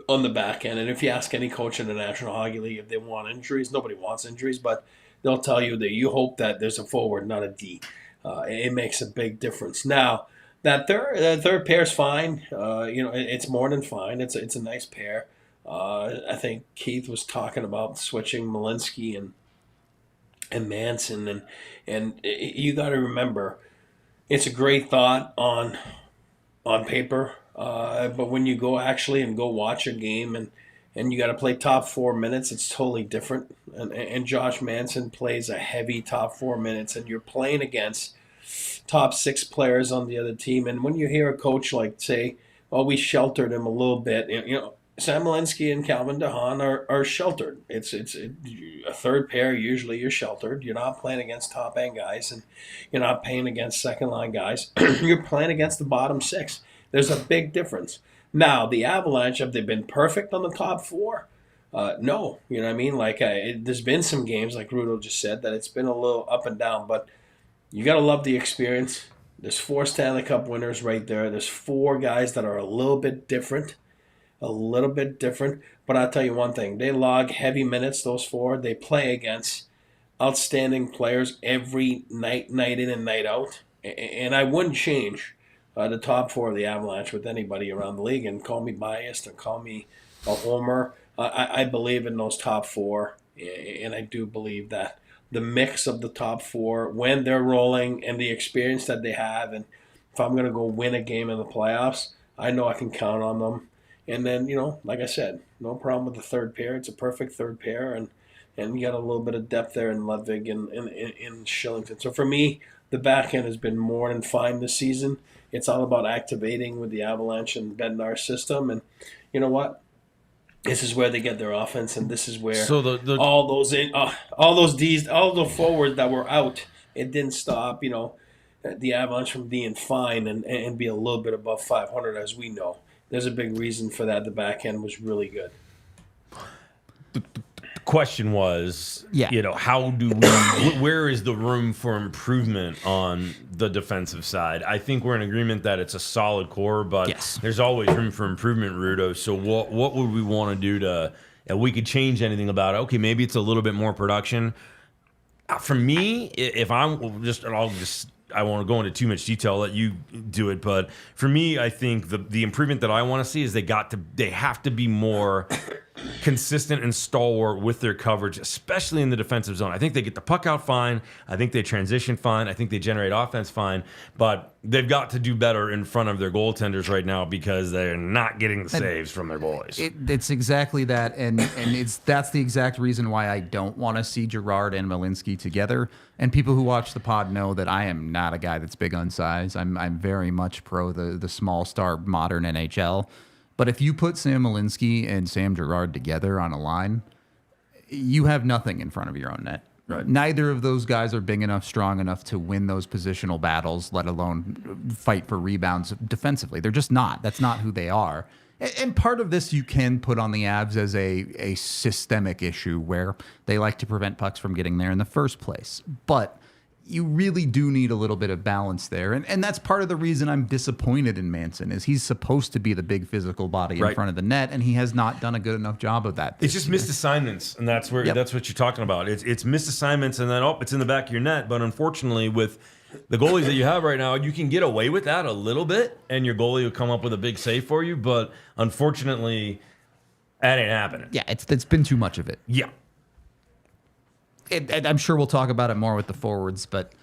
on the back end. And if you ask any coach in the National Hockey League if they want injuries, nobody wants injuries, but they'll tell you that you hope that there's a forward, not a D. It makes a big difference. Now, that third pair's fine. It's more than fine. It's a nice pair. I think Keith was talking about switching Malinsky and Manson, and you got to remember, it's a great thought on paper, but when you go actually and go watch a game and you got to play top 4 minutes, it's totally different. And Josh Manson plays a heavy top 4 minutes, and you're playing against top 6 players on the other team. And when you hear a coach like say, "Oh, we sheltered him a little bit," Sam Malinsky and Calvin DeHaan are sheltered. It's a third pair. Usually you're sheltered. You're not playing against top end guys, and you're not playing against second line guys. You're playing against the bottom 6. There's a big difference. Now the Avalanche, have they been perfect on the top 4? No. You know what I mean? Like there's been some games, like Rudo just said, that it's been a little up and down, but you got to love the experience. There's 4 Stanley Cup winners right there. There's 4 guys that are a little bit different. But I'll tell you one thing. They log heavy minutes, those 4. They play against outstanding players every night in and night out. And I wouldn't change the top 4 of the Avalanche with anybody around the league. And call me biased or call me a homer. I believe in those top 4. And I do believe that the mix of the top 4 when they're rolling and the experience that they have, and if I'm going to go win a game in the playoffs, I know I can count on them. And then, like I said, no problem with the third pair. It's a perfect third pair, and you got a little bit of depth there in Ludwig and in Shillington. So for me, the back end has been more than fine this season. It's all about activating with the Avalanche and Bednar system, and you know what? This is where they get their offense, and this is where all those D's, all the forwards that were out, it didn't stop. The Avalanche from being fine and be a little bit above 500, as we know. There's a big reason for that. The back end was really good. The question was, how do where is the room for improvement on the defensive side? I think we're in agreement that it's a solid core, but there's always room for improvement, Rudo. So what would we want to do to, if we could change anything about it? Okay, maybe it's a little bit more production. For me, if I'm just, I won't go into too much detail, I'll let you do it. But for me, I think the improvement that I want to see is they have to be more consistent and stalwart with their coverage, especially in the defensive zone. I think they get the puck out fine. I think they transition fine. I think they generate offense fine. But they've got to do better in front of their goaltenders right now because they're not getting the saves from their goalies. It's exactly that, and that's the exact reason why I don't want to see Girard and Malinsky together. And people who watch the pod know that I am not a guy that's big on size. I'm very much pro the small star modern NHL. But if you put Sam Malinsky and Sam Girard together on a line, you have nothing in front of your own net. Right. Neither of those guys are big enough, strong enough to win those positional battles, let alone fight for rebounds defensively. They're just not. That's not who they are. And part of this you can put on the Avs as a systemic issue where they like to prevent pucks from getting there in the first place. But you really do need a little bit of balance there. And that's part of the reason I'm disappointed in Manson is he's supposed to be the big physical body in front of the net, and he has not done a good enough job of that. It's just missed assignments, and that's what you're talking about. It's missed assignments, and then, it's in the back of your net. But unfortunately, with the goalies that you have right now, you can get away with that a little bit, and your goalie will come up with a big save for you. But unfortunately, that ain't happening. Yeah, it's been too much of it. Yeah. I'm sure we'll talk about it more with the forwards, but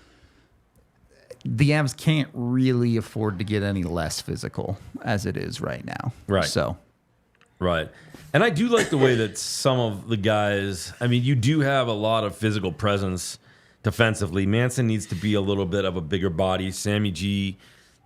the Avs can't really afford to get any less physical as it is right now. Right. So. Right. And I do like the way that some of the guys, you do have a lot of physical presence defensively. Manson needs to be a little bit of a bigger body. Sammy G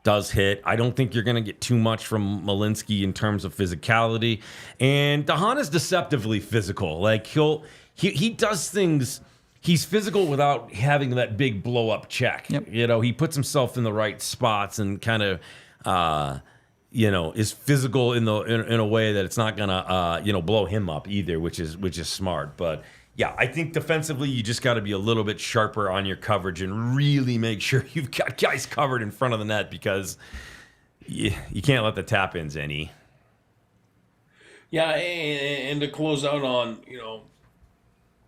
does hit. I don't think you're going to get too much from Malinsky in terms of physicality. And DeHaan is deceptively physical. Like he does things. He's physical without having that big blow up check. Yep. He puts himself in the right spots and kind of, is physical in a way that it's not gonna, blow him up either, which is smart. But yeah, I think defensively you just got to be a little bit sharper on your coverage and really make sure you've got guys covered in front of the net because you can't let the tap ins any. Yeah, and to close out on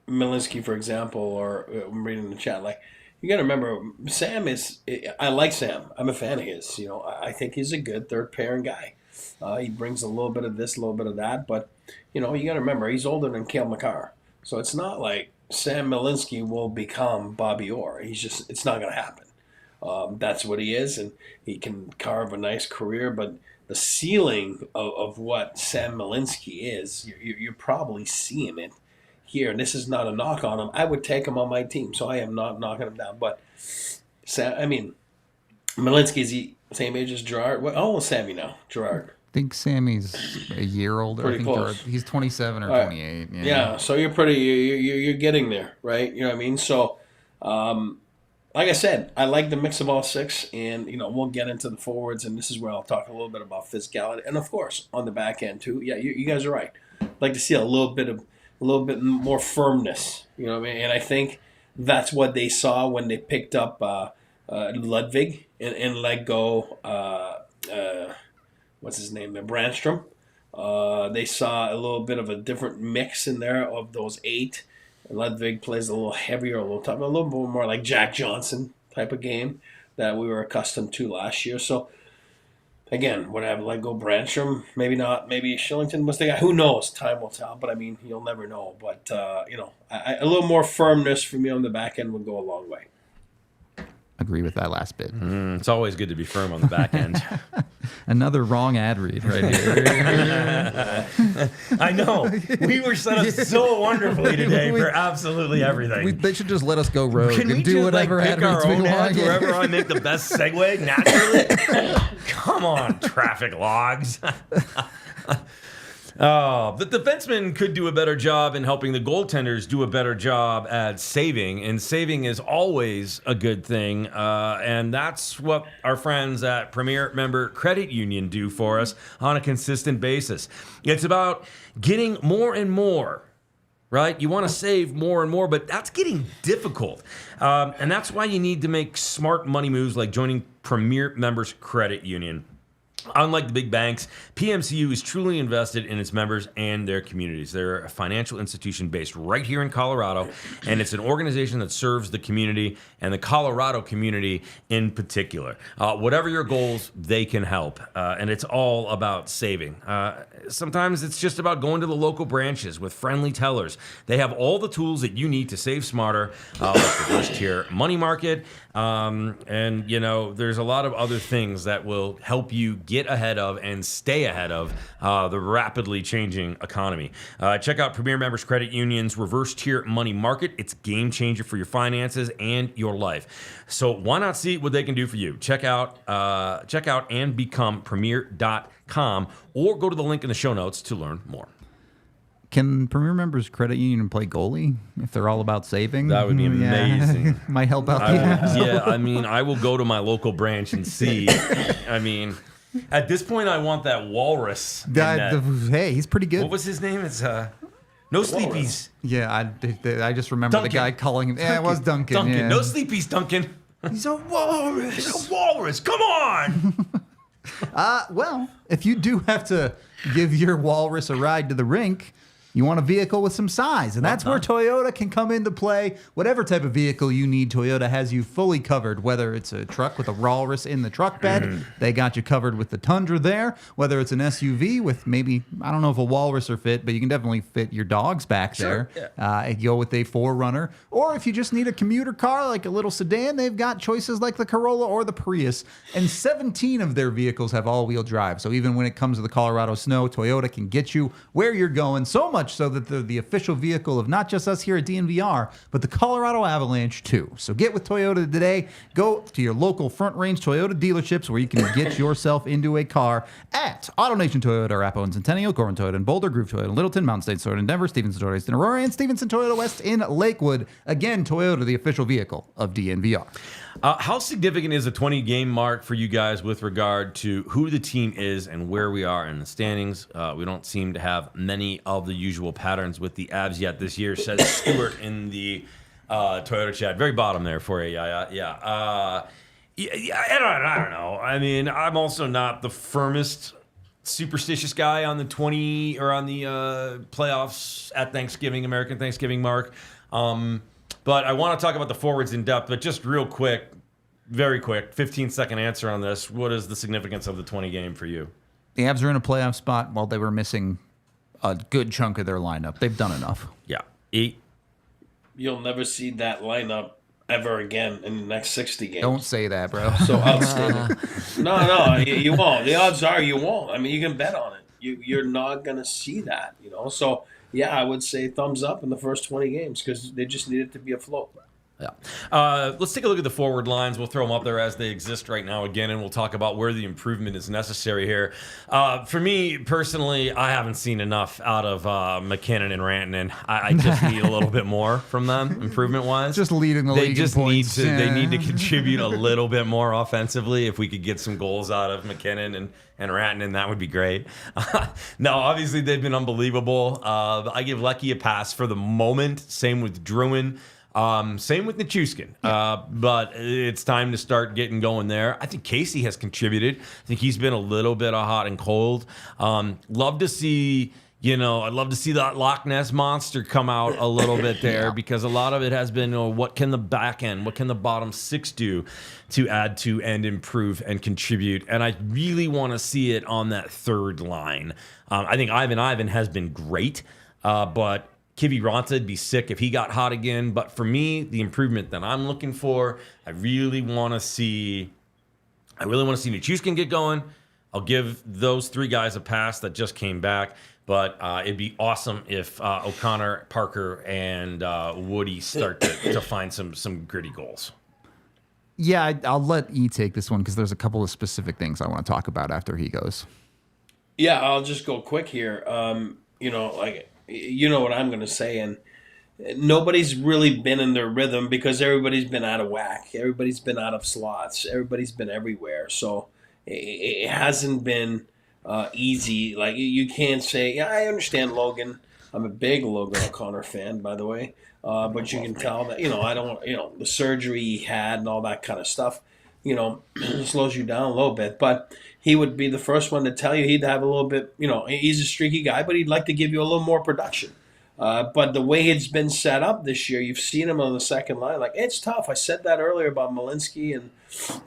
Malinsky, for example, or I'm reading the chat, you got to remember, Sam I like Sam. I'm a fan of his. I think he's a good third pairing guy. He brings a little bit of this, a little bit of that, but, you got to remember, he's older than Cale Makar. So it's not like Sam Malinsky will become Bobby Orr. It's not going to happen. That's what he is, and he can carve a nice career, but the ceiling of what Sam Malinsky is, you're probably seeing it here, and this is not a knock on him. I would take him on my team, so I am not knocking him down. But Malinsky's the same age as Girard. How old is Sammy now? Girard. I think Sammy's a year older. Pretty I think close. He's 27 or 28. Yeah, so you're you're getting there, right? You know what I mean? So, like I said, I like the mix of all six, and we'll get into the forwards, and this is where I'll talk a little bit about physicality, and of course on the back end too. Yeah, you guys are right. I'd like to see a little bit more firmness. You know what I mean? And I think that's what they saw when they picked up Ludwig and let go. What's his name? Brandstrom. They saw a little bit of a different mix in there of those 8. Ludwig plays a little heavier, a little tougher, a little bit more like Jack Johnson type of game that we were accustomed to last year. So, again, would I have let go Brandstrom? Maybe not. Maybe Shillington was the guy. Who knows? Time will tell. But, you'll never know. But, a little more firmness for me on the back end would go a long way. agree with that last bit. It's always good to be firm on the back end. Another wrong ad read right here. I know. We were set up so wonderfully today for absolutely everything. They should just let us go rogue Can we and do just whatever pick ad our reads we own want. ads wherever I make the best segue naturally? Come on, traffic logs. The defenseman could do a better job in helping the goaltenders do a better job at saving, and saving is always a good thing, and that's what our friends at Premier Member Credit Union do for us on a consistent basis. It's about getting more and more. Right? You want to save more and more, but that's getting difficult. And that's why you need to make smart money moves like joining Premier Members Credit Union. Unlike the big banks, PMCU is truly invested in its members and their communities. They're a financial institution based right here in Colorado, and it's an organization that serves the community and the Colorado community in particular. Whatever your goals, they can help, and it's all about saving. Sometimes it's just about going to the local branches with friendly tellers. They have all the tools that you need to save smarter, like the first tier money market, and there's a lot of other things that will help you get ahead of and stay ahead of the rapidly changing economy. Check out Premier Members Credit Union's reverse tier money market. It's a game changer for your finances and your life. So why not see what they can do for you? Check out and become premier.com or go to the link in the show notes to learn more. Can Premier Members Credit Union play goalie if they're all about saving? That would be amazing. Yeah. Might help out the ads. I will go to my local branch and see. At this point, I want that walrus. Hey, he's pretty good. What was his name? It's No Sleepies. Yeah, I just remember Duncan. the guy calling him. Yeah, it was Duncan. Duncan. Yeah. No Sleepies, Duncan. He's a walrus. He's a walrus. Come on. Well, if you do have to give your walrus a ride to the rink, you want a vehicle with some size, and that's where Toyota can come into play. Whatever type of vehicle you need, Toyota has you fully covered. Whether it's a truck with a walrus in the truck bed, they got you covered with the Tundra there. Whether it's an SUV with maybe, I don't know if a walrus will fit, but you can definitely fit your dogs back there. And go with a 4Runner. Or if you just need a commuter car, like a little sedan, they've got choices like the Corolla or the Prius. And 17 of their vehicles have all-wheel drive. So even when it comes to the Colorado snow, Toyota can get you where you're going. So much so that they're the official vehicle of not just us here at DNVR, but the Colorado Avalanche too. So get with Toyota today. Go to your local Front Range Toyota dealerships where you can get yourself into a car at AutoNation Toyota, Arapahoe and Centennial, Gorman Toyota and Boulder, Groove Toyota in Littleton, Mountain State Toyota in Denver, Stevenson Toyota East in Aurora, and Stevenson Toyota West in Lakewood. Again, Toyota, the official vehicle of DNVR. How significant is the 20-game mark for you guys with regard to who the team is and where we are in the standings? We don't seem to have many of the usual patterns with the Avs yet this year, says Stewart in the Toyota chat. Very bottom there for you. Yeah. I don't know. I mean, I'm also not the firmest superstitious guy on the 20 or on the playoffs at Thanksgiving, American Thanksgiving mark. But I want to talk about the forwards in depth, but just real quick, very quick, 15-second answer on this. What is the significance of the 20 game for you? The Avs are in a playoff spot while they were missing a good chunk of their lineup. They've done enough. Yeah. 8. You'll never see that lineup ever again in the next 60 games. Don't say that, bro. So outstanding. No, you won't. The odds are you won't. I mean, you can bet on it. You're not going to see that, So, yeah, I would say thumbs up in the first 20 games because they just needed to be afloat. Yeah. Let's take a look at the forward lines. We'll throw them up there as they exist right now again, and we'll talk about where the improvement is necessary here. For me, personally, I haven't seen enough out of McKinnon and Rantanen. I just need a little bit more from them, improvement-wise. Just leading the league in points. They need to contribute a little bit more offensively. If we could get some goals out of McKinnon and Rantanen, that would be great. No, obviously, they've been unbelievable. I give Leckie a pass for the moment. Same with Druin. Same with Nichushkin, but it's time to start getting going there. I think Casey has contributed. I think he's been a little bit of hot and cold. Love to see, I'd love to see that Loch Ness monster come out a little bit there because a lot of it has been, what can the back end, what can the bottom six do to add to and improve and contribute? And I really want to see it on that third line. I think Ivan has been great, but Kiviranta would be sick if he got hot again. But for me, the improvement that I'm looking for, I really want to see Nichushkin get going. I'll give those 3 guys a pass that just came back. But it'd be awesome if O'Connor, Parker, and Woody start to find some gritty goals. Yeah, I'll let E take this one because there's a couple of specific things I want to talk about after he goes. Yeah, I'll just go quick here. You know what I'm going to say, and nobody's really been in their rhythm because everybody's been out of whack. Everybody's been out of slots. Everybody's been everywhere. So it hasn't been easy. Like, you can't say, yeah, I understand Logan. I'm a big Logan O'Connor fan, by the way. But you can tell that, I don't, the surgery he had and all that kind of stuff, slows you down a little bit. But he would be the first one to tell you he'd have a little bit, he's a streaky guy, but he'd like to give you a little more production. But the way it's been set up this year, you've seen him on the second line. Like, it's tough. I said that earlier about Malinsky and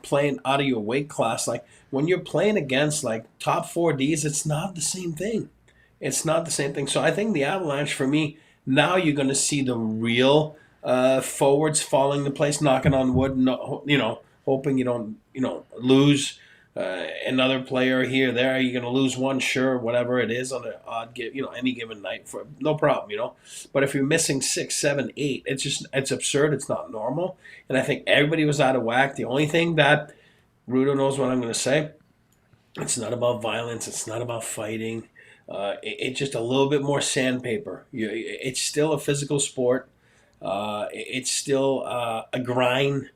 playing out of your weight class. Like, when you're playing against, like, top 4Ds, it's not the same thing. It's not the same thing. So I think the Avalanche, for me, now you're going to see the real forwards falling into place, knocking on wood, hoping you don't, lose another player here or there. You're going to lose one, sure, whatever it is on an odd any given night, for no problem, But if you're missing 6, 7, 8, it's absurd. It's not normal. And I think everybody was out of whack. The only thing that Rudo knows what I'm going to say, it's not about violence. It's not about fighting. It's just a little bit more sandpaper. It's still a physical sport. It's still a grind.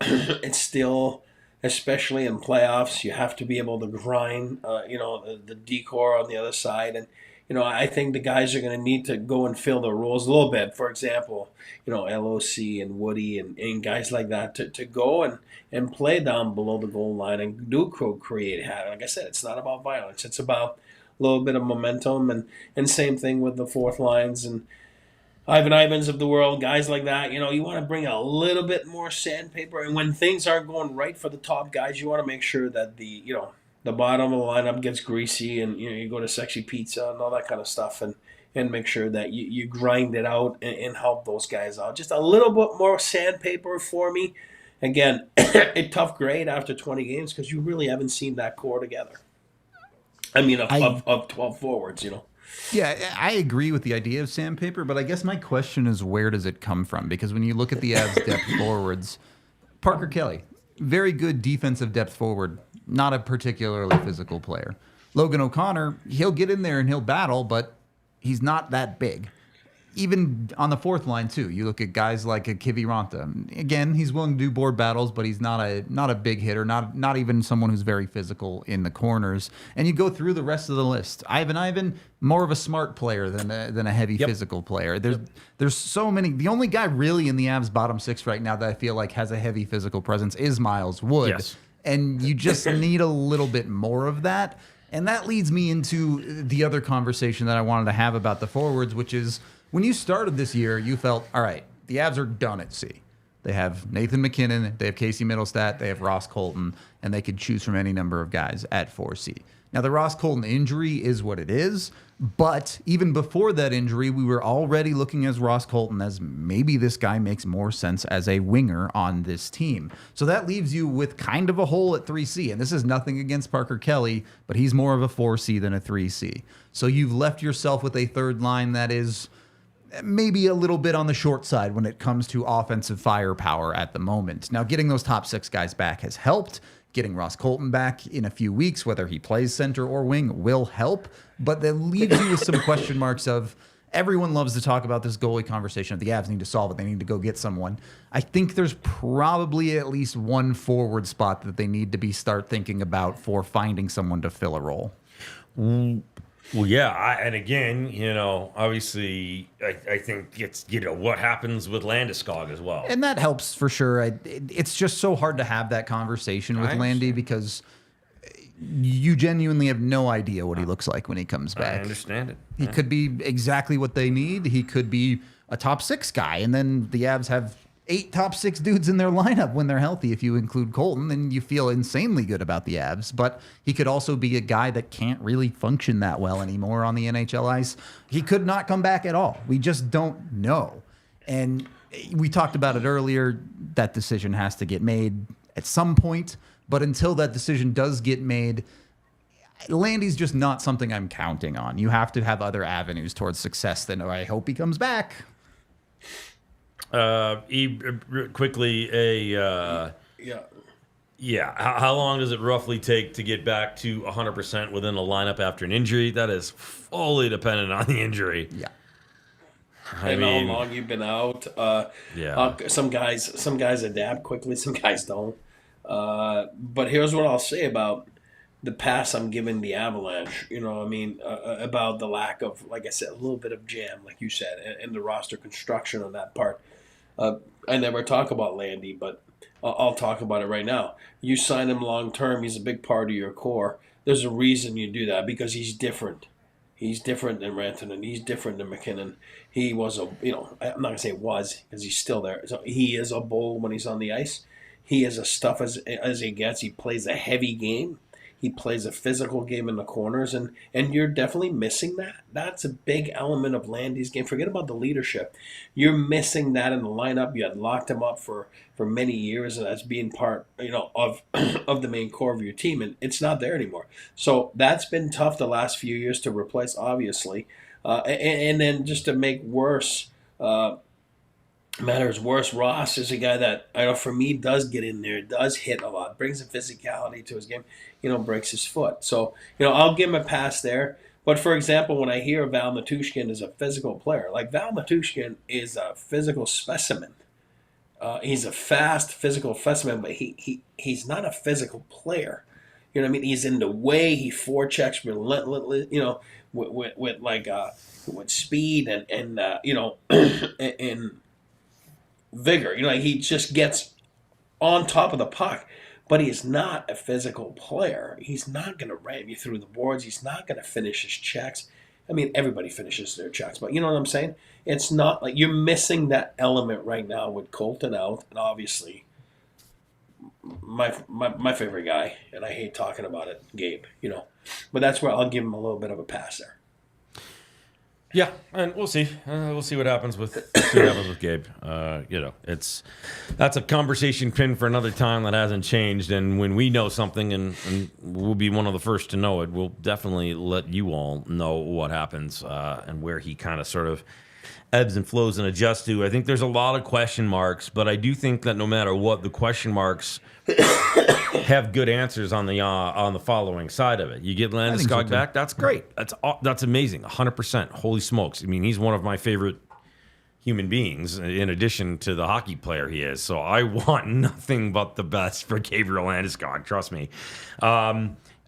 It's still, especially in playoffs, you have to be able to grind, the decor on the other side. And, I think the guys are going to need to go and fill their roles a little bit. For example, LOC and Woody and guys like that to go and play down below the goal line and do create havoc. Like I said, it's not about violence. It's about a little bit of momentum and same thing with the fourth lines and Ivan Ivans of the world, guys like that. You want to bring a little bit more sandpaper. And when things aren't going right for the top guys, you want to make sure that the bottom of the lineup gets greasy and, you go to Sexy Pizza and all that kind of stuff and make sure that you grind it out and help those guys out. Just a little bit more sandpaper for me. Again, a tough grade after 20 games because you really haven't seen that core together. I mean, of 12 forwards, Yeah, I agree with the idea of sandpaper, but I guess my question is, where does it come from? Because when you look at the Avs depth forwards, Parker Kelly, very good defensive depth forward, not a particularly physical player. Logan O'Connor, he'll get in there and he'll battle, but he's not that big. Even on the fourth line, too, you look at guys like a Kiviranta. Again, he's willing to do board battles, but he's not a big hitter, not even someone who's very physical in the corners. And you go through the rest of the list. Ivan, more of a smart player than a heavy physical player. There's so many. The only guy really in the Avs bottom 6 right now that I feel like has a heavy physical presence is Miles Wood. Yes. And you just need a little bit more of that. And that leads me into the other conversation that I wanted to have about the forwards, which is, when you started this year, you felt, all right, the Avs are done at C. They have Nathan McKinnon, they have Casey Middlestat, they have Ross Colton, and they could choose from any number of guys at 4C. Now, the Ross Colton injury is what it is, but even before that injury, we were already looking at Ross Colton as maybe this guy makes more sense as a winger on this team. So that leaves you with kind of a hole at 3C, and this is nothing against Parker Kelly, but he's more of a 4C than a 3C. So you've left yourself with a third line that is maybe a little bit on the short side when it comes to offensive firepower at the moment. Now, getting those top 6 guys back has helped. Getting Ross Colton back in a few weeks, whether he plays center or wing, will help. But that leaves you with some question marks of, everyone loves to talk about this goalie conversation. If the Avs need to solve it, they need to go get someone. I think there's probably at least one forward spot that they need to start thinking about for finding someone to fill a role. Well, yeah, and again, obviously, I think it's, what happens with Landeskog as well. And that helps for sure. It's just so hard to have that conversation with Landy because you genuinely have no idea what he looks like when he comes back. I understand it. He could be exactly what they need. He could be a top 6 guy, and then the Avs have 8 top 6 dudes in their lineup when they're healthy. If you include Colton, then you feel insanely good about the Avs. But he could also be a guy that can't really function that well anymore on the NHL ice. He could not come back at all. We just don't know. And we talked about it earlier. That decision has to get made at some point. But until that decision does get made, Landy's just not something I'm counting on. You have to have other avenues towards success. Then I hope he comes back. Quickly, how long does it roughly take to get back to 100% within a lineup after an injury? That is fully dependent on the injury. Yeah. I mean, how long you've been out. Some guys adapt quickly, some guys don't. But here's what I'll say about the pass I'm giving the Avalanche. About the lack of, like I said, a little bit of jam, like you said, and the roster construction on that part. I never talk about Landy, but I'll talk about it right now. You sign him long term; he's a big part of your core. There's a reason you do that, because he's different. He's different than Rantanen. He's different than McKinnon. He was I'm not going to say was, because he's still there. So he is a bull when he's on the ice. He is as tough as he gets. He plays a heavy game. He plays a physical game in the corners, and you're definitely missing that. That's a big element of Landy's game. Forget about the leadership. You're missing that in the lineup. You had locked him up for many years as being part, of the main core of your team, and it's not there anymore. So that's been tough the last few years to replace, obviously. And then just to make matters worse, Ross is a guy that, for me, does get in there, does hit a lot, brings a physicality to his game, breaks his foot. So, I'll give him a pass there. But, for example, when I hear Val Matushkin is a physical player, like Val Matushkin is a physical specimen. He's a fast physical specimen, but he's not a physical player. You know what I mean? He's in the way. He forechecks relentlessly, with speed and and vigor. He just gets on top of the puck, but he is not a physical player. He's not going to ram you through the boards. He's not going to finish his checks. I mean, everybody finishes their checks, but you know what I'm saying? It's not like you're missing that element right now with Colton out, and obviously my favorite guy, and I hate talking about it, Gabe, but that's where I'll give him a little bit of a pass there. Yeah, and we'll see. We'll see what happens with Gabe. That's a conversation pin for another time that hasn't changed. And when we know something, and we'll be one of the first to know it, we'll definitely let you all know what happens and where he kind of sort of ebbs and flows and adjusts to. I think there's a lot of question marks, but I do think that no matter what, the question marks have good answers on the following side of it. You get Landeskog back, that's great. That's amazing. 100%. Holy smokes! I mean, he's one of my favorite human beings, in addition to the hockey player he is. So I want nothing but the best for Gabriel Landeskog. Trust me.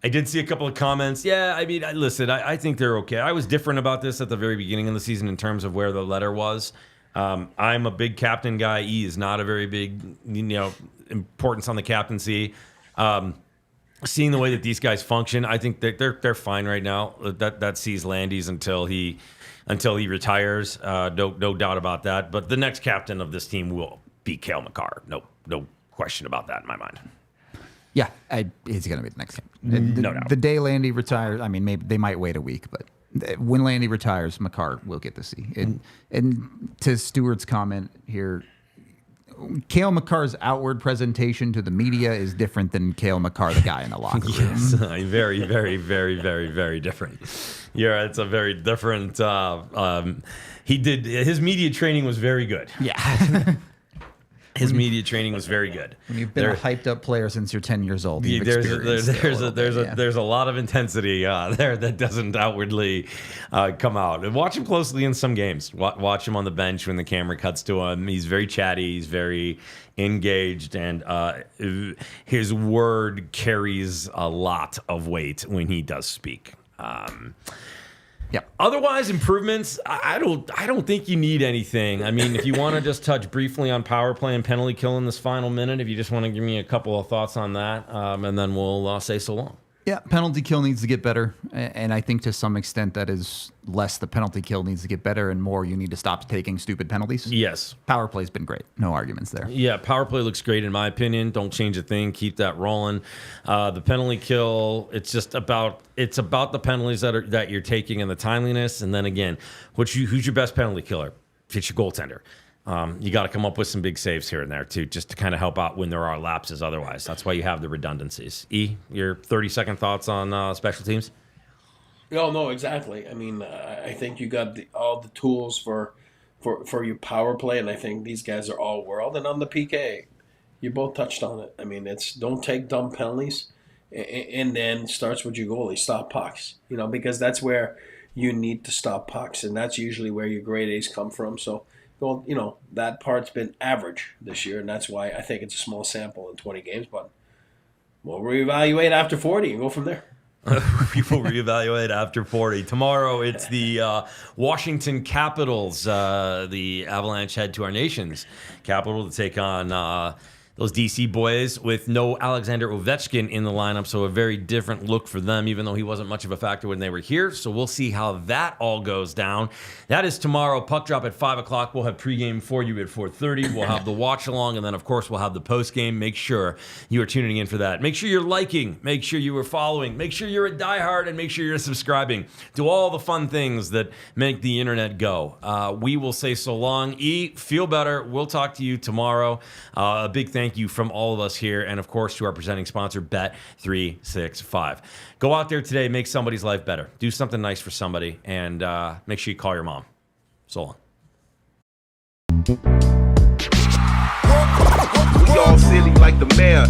I did see a couple of comments. Yeah, I mean, listen, I think they're okay. I was different about this at the very beginning of the season in terms of where the letter was. I'm a big captain guy. He is not a very big, importance on the captaincy. Seeing the way that these guys function, I think that they're fine right now. That sees Landy's until he retires. No doubt about that. But the next captain of this team will be Cale Makar. No question about that in my mind. Yeah, he's going to be the next captain. No doubt. The day Landy retires, I mean, maybe they might wait a week, but when Landy retires, Makar will get to see. And to Stewart's comment here, Cale Makar's outward presentation to the media is different than Cale Makar, the guy in the locker room. Yes, very, very, very, very, very different. Yeah, it's a very different. His media training was very good. Yeah. His media training was very good. When you've been a hyped up player since you're 10 years old, there's a lot of intensity there that doesn't outwardly come out. And watch him closely in some games. Watch him on the bench when the camera cuts to him. He's very chatty. He's very engaged, and his word carries a lot of weight when he does speak. Yeah. Otherwise, improvements, I don't think you need anything. I mean, if you want to just touch briefly on power play and penalty kill in this final minute, if you just want to give me a couple of thoughts on that, and then we'll say so long. Yeah, penalty kill needs to get better. And I think to some extent that is less the penalty kill needs to get better and more you need to stop taking stupid penalties. Yes. Power play's been great. No arguments there. Yeah, power play looks great in my opinion. Don't change a thing. Keep that rolling. The penalty kill, it's about the penalties that you're taking and the timeliness. And then again, who's your best penalty killer? It's your goaltender. You got to come up with some big saves here and there too, just to kind of help out when there are lapses. Otherwise, that's why you have the redundancies. Your 30-second thoughts on special teams? No, exactly. I mean, I think you got all the tools for your power play, and I think these guys are all world. And on the PK, you both touched on it. I mean, it's don't take dumb penalties, and then starts with your goalie. Stop pucks, because that's where you need to stop pucks, and that's usually where your grade A's come from. So. Well, that part's been average this year, and that's why I think it's a small sample in 20 games, but we'll reevaluate after 40 and go from there. We will reevaluate after 40. Tomorrow, it's the Washington Capitals. The Avalanche head to our nation's capital to take on those DC boys with no Alexander Ovechkin in the lineup, so a very different look for them, even though he wasn't much of a factor when they were here. So we'll see how that all goes down. That is tomorrow. Puck drop at 5 o'clock. We'll have pregame for you at 4:30. We'll have the watch along, and then, of course, we'll have the postgame. Make sure you are tuning in for that. Make sure you're liking. Make sure you are following. Make sure you're a diehard, and make sure you're subscribing. Do all the fun things that make the internet go. We will say so long. Feel better. We'll talk to you tomorrow. A big thank you from all of us here, and of course to our presenting sponsor, Bet365. Go out there today, make somebody's life better. Do something nice for somebody, and make sure you call your mom. So long. We all silly like the mayor.